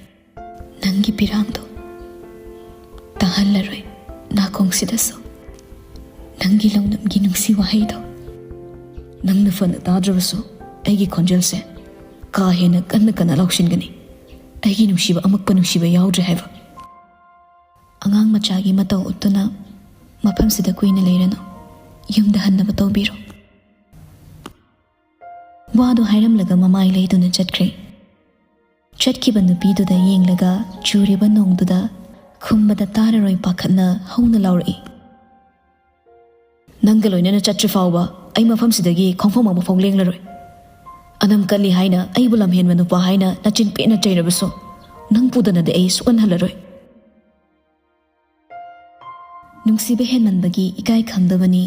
ꯅꯪꯒꯤ ꯄꯤꯔꯥꯡꯗꯣ, ꯇꯥꯍꯜꯂꯔꯣꯏ ꯅꯥꯀꯣꯡꯁꯤꯗꯁꯨ ꯅꯪꯒꯤ ꯂꯧꯅꯝꯒꯤ ꯅꯨꯡꯁꯤ ꯋꯥꯍꯩꯗꯣ꯫ ꯅꯪꯅ ꯐꯅ ꯇꯥꯗ꯭ꯔꯕꯁꯨ ꯑꯩꯒꯤ ꯈꯣꯟꯖꯦꯜꯁꯦ ꯀꯥ ꯍꯦꯟꯅ ꯀꯟꯅ ꯂꯥꯎꯁꯤꯟꯒꯅꯤ꯫ ꯑꯩꯒꯤ ꯅꯨꯡꯁꯤꯕ ꯑꯃꯛꯄ ꯅꯨꯡꯁꯤꯕ ꯌꯥꯎꯗ꯭ꯔꯦ ꯍꯥꯏꯕ꯫ ꯑꯉꯥꯡ ꯃꯆꯥꯒꯤ ꯃꯇꯧ ꯎꯠꯇꯨꯅ ꯃꯐꯝꯁꯤꯗ ꯀꯨꯏꯅ ꯂꯩꯔꯅꯨ, ꯌꯨꯝꯗ ꯍꯟꯅꯕ ꯇꯧꯕꯤꯔꯣ ꯋꯥꯗꯣ ꯍꯥꯏꯔꯝꯂꯒ ꯃꯃꯥꯏ ꯂꯩꯗꯨꯅ ꯆꯠꯈ꯭ꯔꯦ ꯆꯠꯈꯤꯕ ꯅꯨꯄꯤꯗꯨꯗ ꯌꯦꯡꯂꯒ ꯆꯨꯔꯤꯕ ꯅꯣꯡꯗꯨꯗ ꯈꯨꯝꯕꯗ ꯇꯥꯔꯔꯣꯏ ꯄꯥꯈꯠꯅ ꯍꯧꯅ ꯂꯥꯎꯔꯛꯏ ꯅꯪꯒ ꯂꯣꯏꯅꯅ ꯆꯠꯇ꯭ꯔꯤ ꯐꯥꯎꯕ ꯑꯩ ꯃꯐꯝꯁꯤꯗꯒꯤ ꯈꯣꯡꯐꯝ ꯑꯃꯐꯥꯎ ꯂꯦꯡꯂꯔꯣꯏ ꯑꯅꯝ ꯀꯜꯂꯤ ꯍꯥꯏꯅ ꯑꯩꯕꯨ ꯂꯝꯍꯦꯟꯕ ꯅꯨꯄꯥ ꯍꯥꯏꯅ ꯅꯆꯤꯟ ꯄꯦꯠꯅ ꯆꯩꯔꯕꯁꯨ ꯅꯪ ꯄꯨꯗꯅꯗꯤ ꯑꯩ ꯁꯨꯛꯍꯟꯍꯜꯂꯔꯣꯏ ꯅꯨꯡꯁꯤꯕ ꯍꯦꯟꯃꯟꯕꯒꯤ ꯏꯀꯥꯏ ꯈꯪꯗꯕꯅꯤ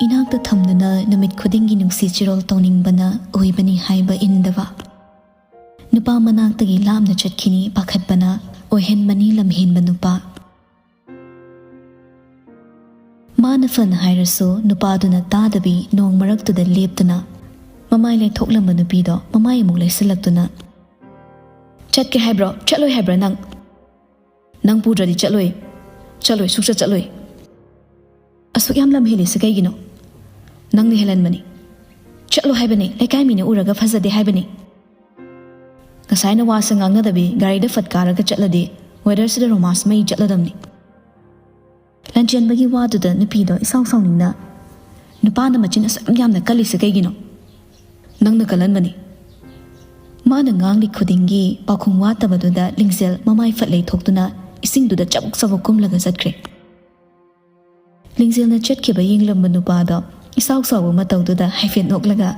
ꯏꯅꯥꯛꯇ ꯊꯝꯗꯨꯅ ꯅꯨꯃꯤꯠ ꯈꯨꯗꯤꯡꯒꯤ ꯅꯨꯡꯁꯤ ꯆꯤꯔꯣꯜ ꯇꯧꯅꯤꯡꯕꯅ ꯑꯣꯏꯕꯅꯤ ꯍꯥꯏꯕ ꯏꯟꯗꯕ ꯅꯨꯄꯥ ꯃꯅꯥꯛꯇꯒꯤ ꯂꯥꯞꯅ ꯆꯠꯈꯤꯅꯤ ꯄꯥꯈꯠꯄꯅ ꯑꯣꯏꯍꯟꯕꯅꯤ ꯂꯝꯍꯦꯟꯕ ꯅꯨꯄꯥ ꯃꯥꯅ ꯐꯅ ꯍꯥꯏꯔꯁꯨ ꯅꯨꯄꯥꯗꯨꯅ ꯇꯥꯗꯕꯤ ꯅꯣꯡ ꯃꯔꯛꯇꯨꯗ ꯂꯦꯞꯇꯨꯅ ꯃꯃꯥꯏ ꯂꯩꯊꯣꯛꯂꯝꯕ ꯅꯨꯄꯤꯗꯣ ꯃꯃꯥꯏ ꯑꯃꯨꯛ ꯂꯩꯁꯤꯜꯂꯛꯇꯨꯅ ꯆꯠꯀꯦ ꯍꯥꯏꯕ꯭ꯔꯣ ꯆꯠꯂꯣꯏ ꯍꯥꯏꯕ꯭ꯔꯥ ꯅꯪ ꯄꯨꯗ꯭ꯔꯗꯤ ꯆꯠꯂꯣꯏ ꯁꯨꯛꯆꯠ ꯆꯠꯂꯣꯏ ꯑꯁꯨꯛ ꯌꯥꯝ ꯂꯝ ꯍꯦꯜꯂꯤꯁꯤ ꯀꯩꯒꯤꯅꯣ ꯅꯪꯅ ꯍꯦꯜꯍꯟꯕꯅꯤ ꯆꯠꯂꯣ ꯍꯥꯏꯕꯅꯤ ꯂꯩꯀꯥꯏ ꯃꯤꯅ ꯎꯔꯒ ꯐꯖꯗꯦ ꯍꯥꯏꯕꯅꯤ ꯉꯁꯥꯏꯅ ꯋꯥꯁꯦ ꯉꯥꯡꯅꯗꯕꯤ ꯒꯥꯔꯤꯗ ꯐꯠ ꯀꯥꯔꯒ ꯆꯠꯂꯗꯤ ꯋꯦꯗꯔꯁꯤꯗ ꯔꯣꯃꯥꯟꯁ ꯃꯩ ꯆꯠꯂꯗꯝꯅꯤ ꯂꯟꯆꯦꯟꯕꯒꯤ ꯋꯥꯗꯨꯗ ꯅꯨꯄꯤꯗꯣ ꯏꯁꯥꯎ ꯁꯥꯎꯅꯤꯡꯅ ꯅꯨꯄꯥꯅ ꯃꯆꯤꯟ ꯑꯁꯨꯛ ꯌꯥꯝꯅ ꯀꯜꯂꯤꯁꯤ ꯀꯩꯒꯤꯅꯣ ꯅꯪꯅ ꯀꯜꯍꯟꯕꯅꯤ ꯃꯥꯅ ꯉꯥꯡꯂꯤ ꯈꯨꯗꯤꯡꯒꯤ ꯄꯥꯎꯈꯨꯝ ꯋꯥꯠꯇꯕꯗꯨꯗ ꯂꯤꯡꯖꯦꯜ ꯃꯃꯥꯏ ꯐꯠ ꯂꯩꯊꯣꯛꯇꯨꯅ ꯏꯁꯤꯡꯗꯨꯗ ꯆꯕꯨꯛ ꯆꯕꯨꯛ ꯀꯨꯝꯂꯒ ꯆꯠꯈ꯭ꯔꯦ ꯂꯤꯡꯖꯦꯜꯅ ꯆꯠꯈꯤꯕ ꯌꯦꯡꯂꯝꯕ ꯅꯨꯄꯥꯗꯣ ꯏꯁꯥꯎ ꯁꯥꯎꯕ ꯃꯇꯧꯗꯨꯗ ꯍꯥꯏꯐꯦꯠ ꯅꯣꯛꯂꯒ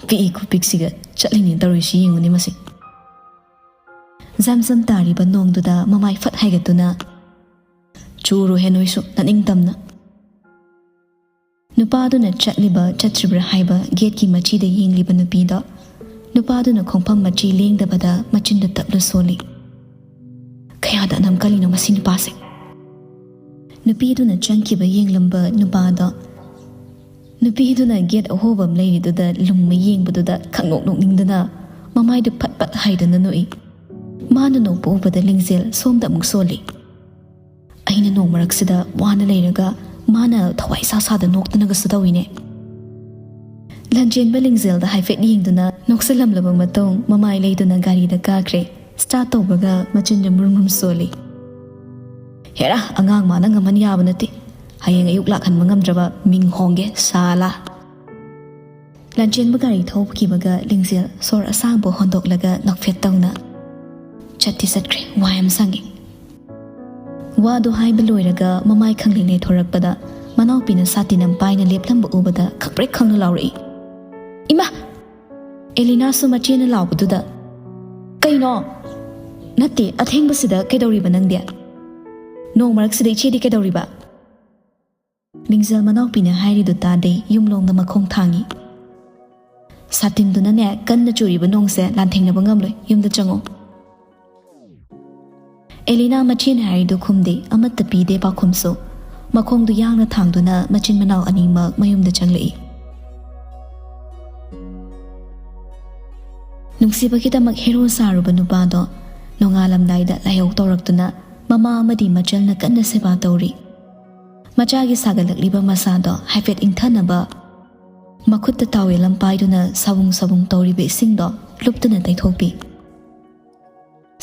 ꯄꯤꯛꯏ ꯈꯨꯄꯤꯛꯁꯤꯒ ꯆꯠꯂꯤꯅꯦ ꯇꯧꯔꯤꯁꯤ ꯌꯦꯡꯉꯨꯅꯤ ꯃꯁꯤ ꯖꯝ ꯖꯝ ꯇꯥꯔꯤꯕ ꯅꯣꯡꯗꯨꯗ ꯃꯃꯥꯏ ꯐꯠ ꯍꯥꯏꯒꯠꯇꯨꯅ ꯆꯨꯔꯣꯍꯦ ꯅꯣꯏꯁꯨ ꯅꯅꯤꯡꯇꯝꯅ ꯅꯨꯄꯥꯗꯨꯅ ꯆꯠꯂꯤꯕ ꯆꯠꯇ꯭ꯔꯤꯕ꯭ꯔꯥ ꯍꯥꯏꯕ ꯒꯦꯠꯀꯤ ꯃꯆꯤꯗ ꯌꯦꯡꯂꯤꯕ ꯅꯨꯄꯤꯗꯣ ꯅꯨꯄꯥꯗꯨꯅ ꯈꯣꯡꯐꯝ ꯃꯆꯤ ꯂꯦꯡꯗꯕꯗ ꯃꯆꯤꯟꯗ ꯇꯞꯅ ꯁꯣꯜꯂꯤ ꯀꯌꯥꯗ ꯑꯅꯝ ꯀꯜꯂꯤꯅꯣ ꯃꯁꯤ ꯅꯨꯄꯥꯁꯦ ꯅꯨꯄꯤꯗꯨꯅ ꯆꯪꯈꯤꯕ ꯌꯦꯡꯂꯝꯕ ꯅꯨꯄꯥꯗꯣ ꯅꯨꯄꯤꯗꯨꯅ ꯒꯦꯠ ꯑꯍꯣꯕ ꯑꯃ ꯂꯩꯔꯤꯗꯨꯗ ꯂꯨꯝꯃ ꯌꯦꯡꯕꯗꯨꯗ ꯈꯪꯅꯣꯛ ꯅꯣꯛꯅꯤꯡꯗꯅ ꯃꯃꯥꯏꯗꯨ ꯐꯠ ꯐꯠ ꯍꯥꯏꯗꯨꯅ ꯅꯣꯛꯏ ꯃꯥꯅ ꯅꯣꯛꯄ ꯎꯕꯗ ꯂꯤꯡꯖꯦꯜ ꯁꯣꯝꯗ ꯑꯃꯨꯛ ꯁꯣꯜꯂꯤ ꯑꯩꯅ ꯅꯣꯡ ꯃꯔꯛꯁꯤꯗ ꯋꯥꯅ ꯂꯩꯔꯒ ꯃꯥꯅ ꯊꯋꯥꯏ ꯁꯥꯗ ꯅꯣꯛꯇꯅꯒꯁꯨ ꯇꯧꯏꯅꯦ ꯂꯟꯆꯦꯟꯕ ꯂꯤꯡꯖꯦꯜꯗ ꯍꯥꯏꯐꯦꯠ ꯌꯦꯡꯗꯨꯅ ꯅꯣꯛꯁꯜꯂꯝꯂꯕ ꯃꯇꯨꯡ ꯃꯃꯥꯏ ꯂꯩꯗꯨꯅ ꯒꯥꯔꯤꯗ ꯀꯥꯈ꯭ꯔꯦ ꯁ꯭ꯇꯥꯔꯠ ꯇꯧꯕꯒ ꯃꯆꯤꯟꯗ ꯃꯨꯔꯨꯝ ꯁꯣꯜꯂꯤ ꯍꯦꯔꯥ ꯑꯉꯥꯡ ꯃꯥꯅ ꯉꯝꯍꯟ ꯌꯥꯕ ꯅꯠꯇꯦ ꯍꯌꯦꯡ ꯑꯌꯨꯛ ꯂꯥꯛꯍꯟꯕ ꯉꯝꯗ꯭ꯔꯕ ꯃꯤꯡ ꯍꯣꯡꯒꯦ ꯁꯥꯂꯥ ꯂꯟꯆꯦꯟꯕ ꯒꯥꯔꯤ ꯊꯧꯈꯤꯕꯒ ꯂꯤꯡꯖꯦꯜ ꯁꯣꯔ ꯑꯁꯥꯡꯕ ꯍꯣꯟꯗꯣꯛꯂꯒ ꯅꯣꯛꯐꯦꯠ ꯇꯧꯅ ꯆꯠꯇꯤ ꯆꯠꯈ꯭ꯔꯦ ꯋꯥ ꯌꯥꯝ ꯁꯪꯉꯤ ꯋꯥꯗꯣ ꯍꯥꯏꯕ ꯂꯣꯏꯔꯒ ꯃꯃꯥꯏ ꯈꯪꯂꯤꯉꯩ ꯊꯣꯔꯛꯄꯗ ꯃꯅꯥꯎꯄꯤꯅ ꯁꯥꯇꯤꯟ ꯑꯃ ꯄꯥꯏꯅ ꯂꯦꯞꯂꯝꯕ ꯎꯕꯗ ꯈꯪꯄ꯭ꯔꯦꯛ ꯈꯪꯅ ꯂꯥꯎꯔꯛꯏ ꯏꯃꯥ ꯑꯦꯂꯤꯅꯥꯁꯨ ꯃꯆꯦꯅ ꯂꯥꯎꯕꯗꯨꯗ ꯀꯩꯅꯣ ꯅꯠꯇꯦ ꯑꯊꯦꯡꯕꯁꯤꯗ ꯀꯩꯗꯧꯔꯤꯕ ꯅꯪꯗꯤ ꯅꯣꯡ ꯃꯔꯛꯁꯤꯗ ꯏꯆꯦꯗꯤ ꯀꯩꯗꯧꯔꯤꯕ ꯂꯤꯡꯖꯦꯜ ꯃꯅꯥꯎꯄꯤꯅ ꯍꯥꯏꯔꯤꯗꯨ ꯇꯥꯗꯦ ꯌꯨꯝꯂꯣꯡꯗ ꯃꯈꯣꯡ ꯊꯥꯡꯉꯤ ꯁꯥꯇꯤꯟꯗꯨꯅꯅꯦ ꯀꯟꯅ ꯆꯨꯔꯤꯕ ꯅꯣꯡꯁꯦ ꯂꯥꯟꯊꯦꯡꯅꯕ ꯉꯝꯂꯣꯏ ꯌꯨꯝꯗ ꯆꯪꯉꯣ ꯑꯦꯂꯤꯅꯥ ꯃꯆꯦꯅ ꯍꯥꯏꯔꯤꯗꯨ ꯈꯨꯝꯗꯦ ꯑꯃꯠꯇ ꯄꯤꯗꯦ ꯄꯥꯎꯈꯨꯝꯁꯨ ꯃꯈꯣꯡꯗꯨ ꯌꯥꯡꯅ ꯊꯥꯡꯗꯨꯅ ꯃꯆꯤꯟ ꯃꯅꯥꯎ ꯑꯅꯤꯃꯛ ꯃꯌꯨꯝꯗ ꯆꯪꯂꯛꯏ ꯅꯨꯡꯁꯤꯕꯒꯤꯗꯃꯛ ꯍꯦꯔꯣ ꯁꯥꯔꯨꯕ ꯅꯨꯄꯥꯗꯣ ꯅꯣꯡꯉꯥꯜꯂꯝꯗꯥꯏꯗ ꯂꯥꯏꯍꯧ ꯇꯧꯔꯛꯇꯨꯅ ꯃꯃꯥ ꯑꯃꯗꯤ ꯃꯆꯜꯅ ꯀꯟꯅ ꯁꯦꯕꯥ ꯇꯧꯔꯤ ꯃꯆꯥꯒꯤ ꯁꯥꯒꯠꯂꯛꯂꯤꯕ ꯃꯁꯥꯗꯣ ꯍꯥꯏꯐꯦꯠ ꯏꯪꯊꯅꯕ ꯃꯈꯨꯠꯇ ꯇꯥꯋꯦꯜ ꯑꯃ ꯄꯥꯏꯗꯨꯅ ꯁꯕꯨꯡ ꯁꯕꯨꯡ ꯇꯧꯔꯤꯕ ꯏꯁꯤꯡꯗꯣ ꯂꯨꯞꯇꯨꯅ ꯇꯩꯊꯣꯛꯄꯤ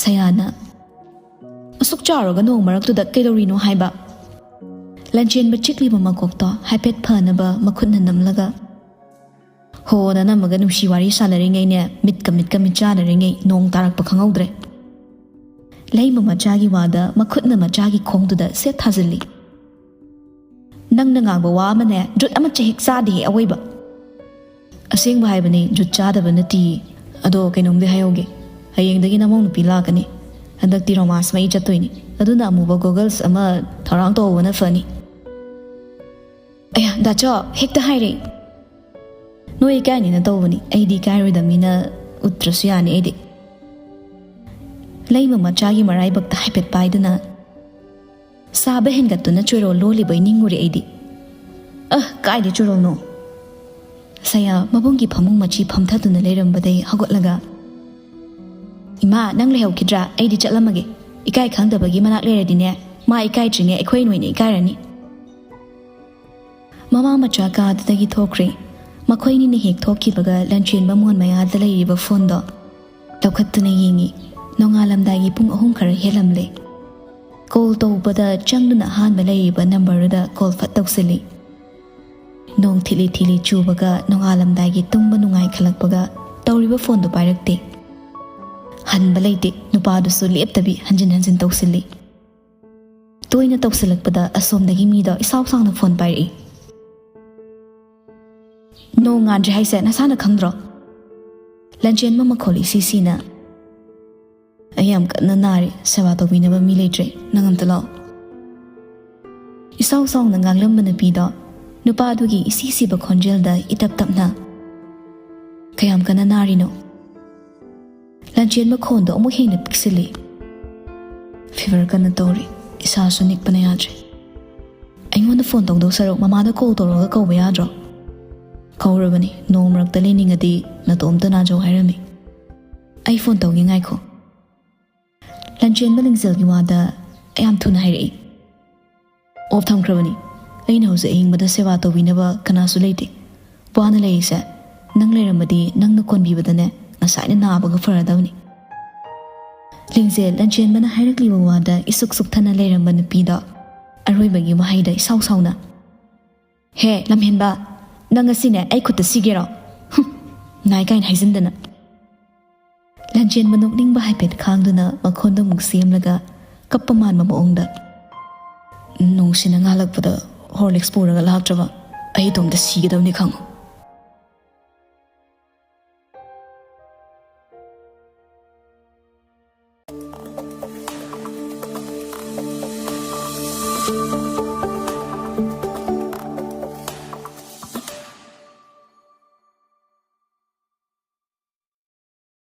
ꯁꯌꯥꯅ ꯑꯁꯨꯛ ꯆꯥꯎꯔꯒ ꯅꯣꯡ ꯃꯔꯛꯇꯨꯗ ꯀꯩꯗꯧꯔꯤꯅꯣ ꯍꯥꯏꯕ ꯂꯟꯆꯦꯟꯕ ꯆꯤꯛꯂꯤꯕ ꯃꯀꯣꯛꯇꯣ ꯍꯥꯏꯐꯦꯠ ꯐꯅꯕ ꯃꯈꯨꯠꯅ ꯅꯝꯂꯒ ꯍꯣꯅ ꯅꯝꯃꯒ ꯅꯨꯡꯁꯤ ꯋꯥꯔꯤ ꯁꯥꯟꯅꯔꯤꯉꯩꯅꯦ ꯃꯤꯠꯀ ꯃꯤꯠ ꯆꯥꯅꯔꯤꯉꯩ ꯅꯣꯡ ꯇꯥꯔꯛꯄ ꯈꯪꯍꯧꯗ꯭ꯔꯦ ꯂꯩꯃ ꯃꯆꯥꯒꯤ ꯋꯥꯗ ꯃꯈꯨꯠꯅ ꯃꯆꯥꯒꯤ ꯈꯣꯡꯗꯨꯗ ꯁꯦꯠ ꯊꯥꯖꯤꯜꯂꯤ ꯅꯪꯅ ꯉꯥꯡꯕ ꯋꯥ ꯑꯃꯅꯦ ꯖꯨꯠ ꯑꯃ ꯆꯍꯤꯛ ꯆꯥꯗꯦꯍꯦ ꯑꯋꯣꯏꯕ ꯑꯁꯦꯡꯕ ꯍꯥꯏꯕꯅꯤ ꯖꯨꯠ ꯆꯥꯗꯕ ꯅꯠꯇꯤꯌꯦ ꯑꯗꯣ ꯀꯩꯅꯣꯝꯗꯤ ꯍꯥꯏꯍꯧꯒꯦ ꯍꯌꯦꯡꯗꯒꯤ ꯅꯃꯧ ꯅꯨꯄꯤ ꯂꯥꯛꯀꯅꯤ ꯍꯟꯗꯛꯇꯤ ꯔꯣꯃꯥꯟꯁ ꯃꯩ ꯆꯠꯇꯣꯏꯅꯤ ꯑꯗꯨꯅ ꯑꯃꯨꯕ ꯒꯣꯒꯜꯁ ꯑꯃ ꯊꯧꯔꯥꯡ ꯇꯧꯕꯅ ꯐꯅꯤ ꯑꯌꯥ ꯗꯥꯆꯣ ꯍꯦꯛꯇ ꯍꯥꯏꯔꯦ ꯅꯣꯏ ꯏꯀꯥꯏꯅꯤꯅ ꯇꯧꯕꯅꯤ ꯑꯩꯗꯤ ꯏꯀꯥꯏꯔꯣꯏꯗꯕꯅꯤꯅ ꯎꯠꯇ꯭ꯔꯁꯨ ꯌꯥꯅꯤ ꯑꯩꯗꯤ ꯂꯩꯃ ꯃꯆꯥꯒꯤ ꯃꯔꯥꯏꯕꯛꯇ ꯍꯥꯏꯐꯦꯠ ꯄꯥꯏꯗꯨꯅ ꯁꯥꯕ ꯍꯦꯟꯒꯠꯇꯨꯅ ꯆꯣꯏꯔꯣꯜ ꯂꯣꯜꯂꯤꯕꯩ ꯅꯤꯡꯉꯨꯔꯦ ꯑꯩꯗꯤ ꯀꯥꯏꯗꯤ ꯆꯣꯏꯔꯣꯜꯅꯣ ꯁꯌꯥ ꯃꯕꯨꯡꯒꯤ ꯐꯃꯨꯡ ꯃꯆꯤ ꯐꯝꯊꯗꯨꯅ ꯂꯩꯔꯝꯕꯗꯩ ꯍꯧꯒꯠꯂꯒ ꯏꯃꯥ ꯅꯪ ꯂꯩꯍꯧꯈꯤꯗ꯭ꯔꯥ ꯑꯩꯗꯤ ꯆꯠꯂꯝꯃꯒꯦ ꯏꯀꯥꯏ ꯈꯪꯗꯕꯒꯤ ꯃꯅꯥꯛ ꯂꯩꯔꯗꯤꯅꯦ ꯃꯥ ꯏꯀꯥꯏꯗ꯭ꯔꯤꯉꯩ ꯑꯩꯈꯣꯏ ꯅꯣꯏꯅ ꯏꯀꯥꯏꯔꯅꯤ ꯃꯃꯥ ꯃꯆꯥ ꯀꯥꯗꯨꯗꯒꯤ ꯊꯣꯛꯈ꯭ꯔꯦ ꯃꯈꯣꯏꯅꯤꯅ ꯍꯦꯛ ꯊꯣꯛꯈꯤꯕꯒ ꯂꯟꯆꯦꯟꯕ ꯃꯣꯟ ꯃꯌꯥꯗ ꯂꯩꯔꯤꯕ ꯐꯣꯟꯗꯣ ꯂꯧꯈꯠꯇꯨꯅ ꯌꯦꯡꯉꯤ ꯅꯣꯡꯉꯥꯜꯂꯝꯗꯥꯏꯒꯤ ꯄꯨꯡ 3 ꯈꯔ ꯍꯦꯜꯂꯝꯂꯦ Call tawbada changduna hanba layriba number-da call fat tawsili. Nong thili chubaga nongalamdaigi tungba nungai khalakpaga tawriba phone do pairakte. Hanba layte nupadusu leptabi hanjin tawsili. Toina tawsilakpada asomdagi mida isaw sangna phone pairi. No ngadri haise nasana khangdro. Lanchen mama kholi sisina. Ayam kana nari sewa tawbinaba mi leitre nangamta law. Isaw sangna ngaglamba na pida nupadugi isisiba khonjelda itap-tapna. Kayam kana nari no. Lanchen ma khondo amuk hena piksili. Fever kana tawri. Isa su nikpa na yadre. Aingonda phone tawdaw sarok mamada call tawraga kawba yadro. Kawrabani noong marakta liningadi natomta najaw hairami. Ay phone tawgi ngay ko. Lanchen balingzalgi wada ayam thuna hairai. Off thamkrabani. Ayna hausa ahingmada sewa tawbinaba kanasu leite. Buwana layisa nang layramadi nang nakonbibadane ngasayna naabaga faradawni. Lingzel lanchen mana hairakliba wada isuk thana layramba nupida aroibagi wahaida isaw sawna. He lamhenba nang asine ay khutta sigero. Nai kain haizindana. Lanchen manokningba haipet khangduna makhonda muk semlaga kappa manma maongda. Nungsina ngalakpada Horlicks puraga laktraba ay tomda sigedawni khango.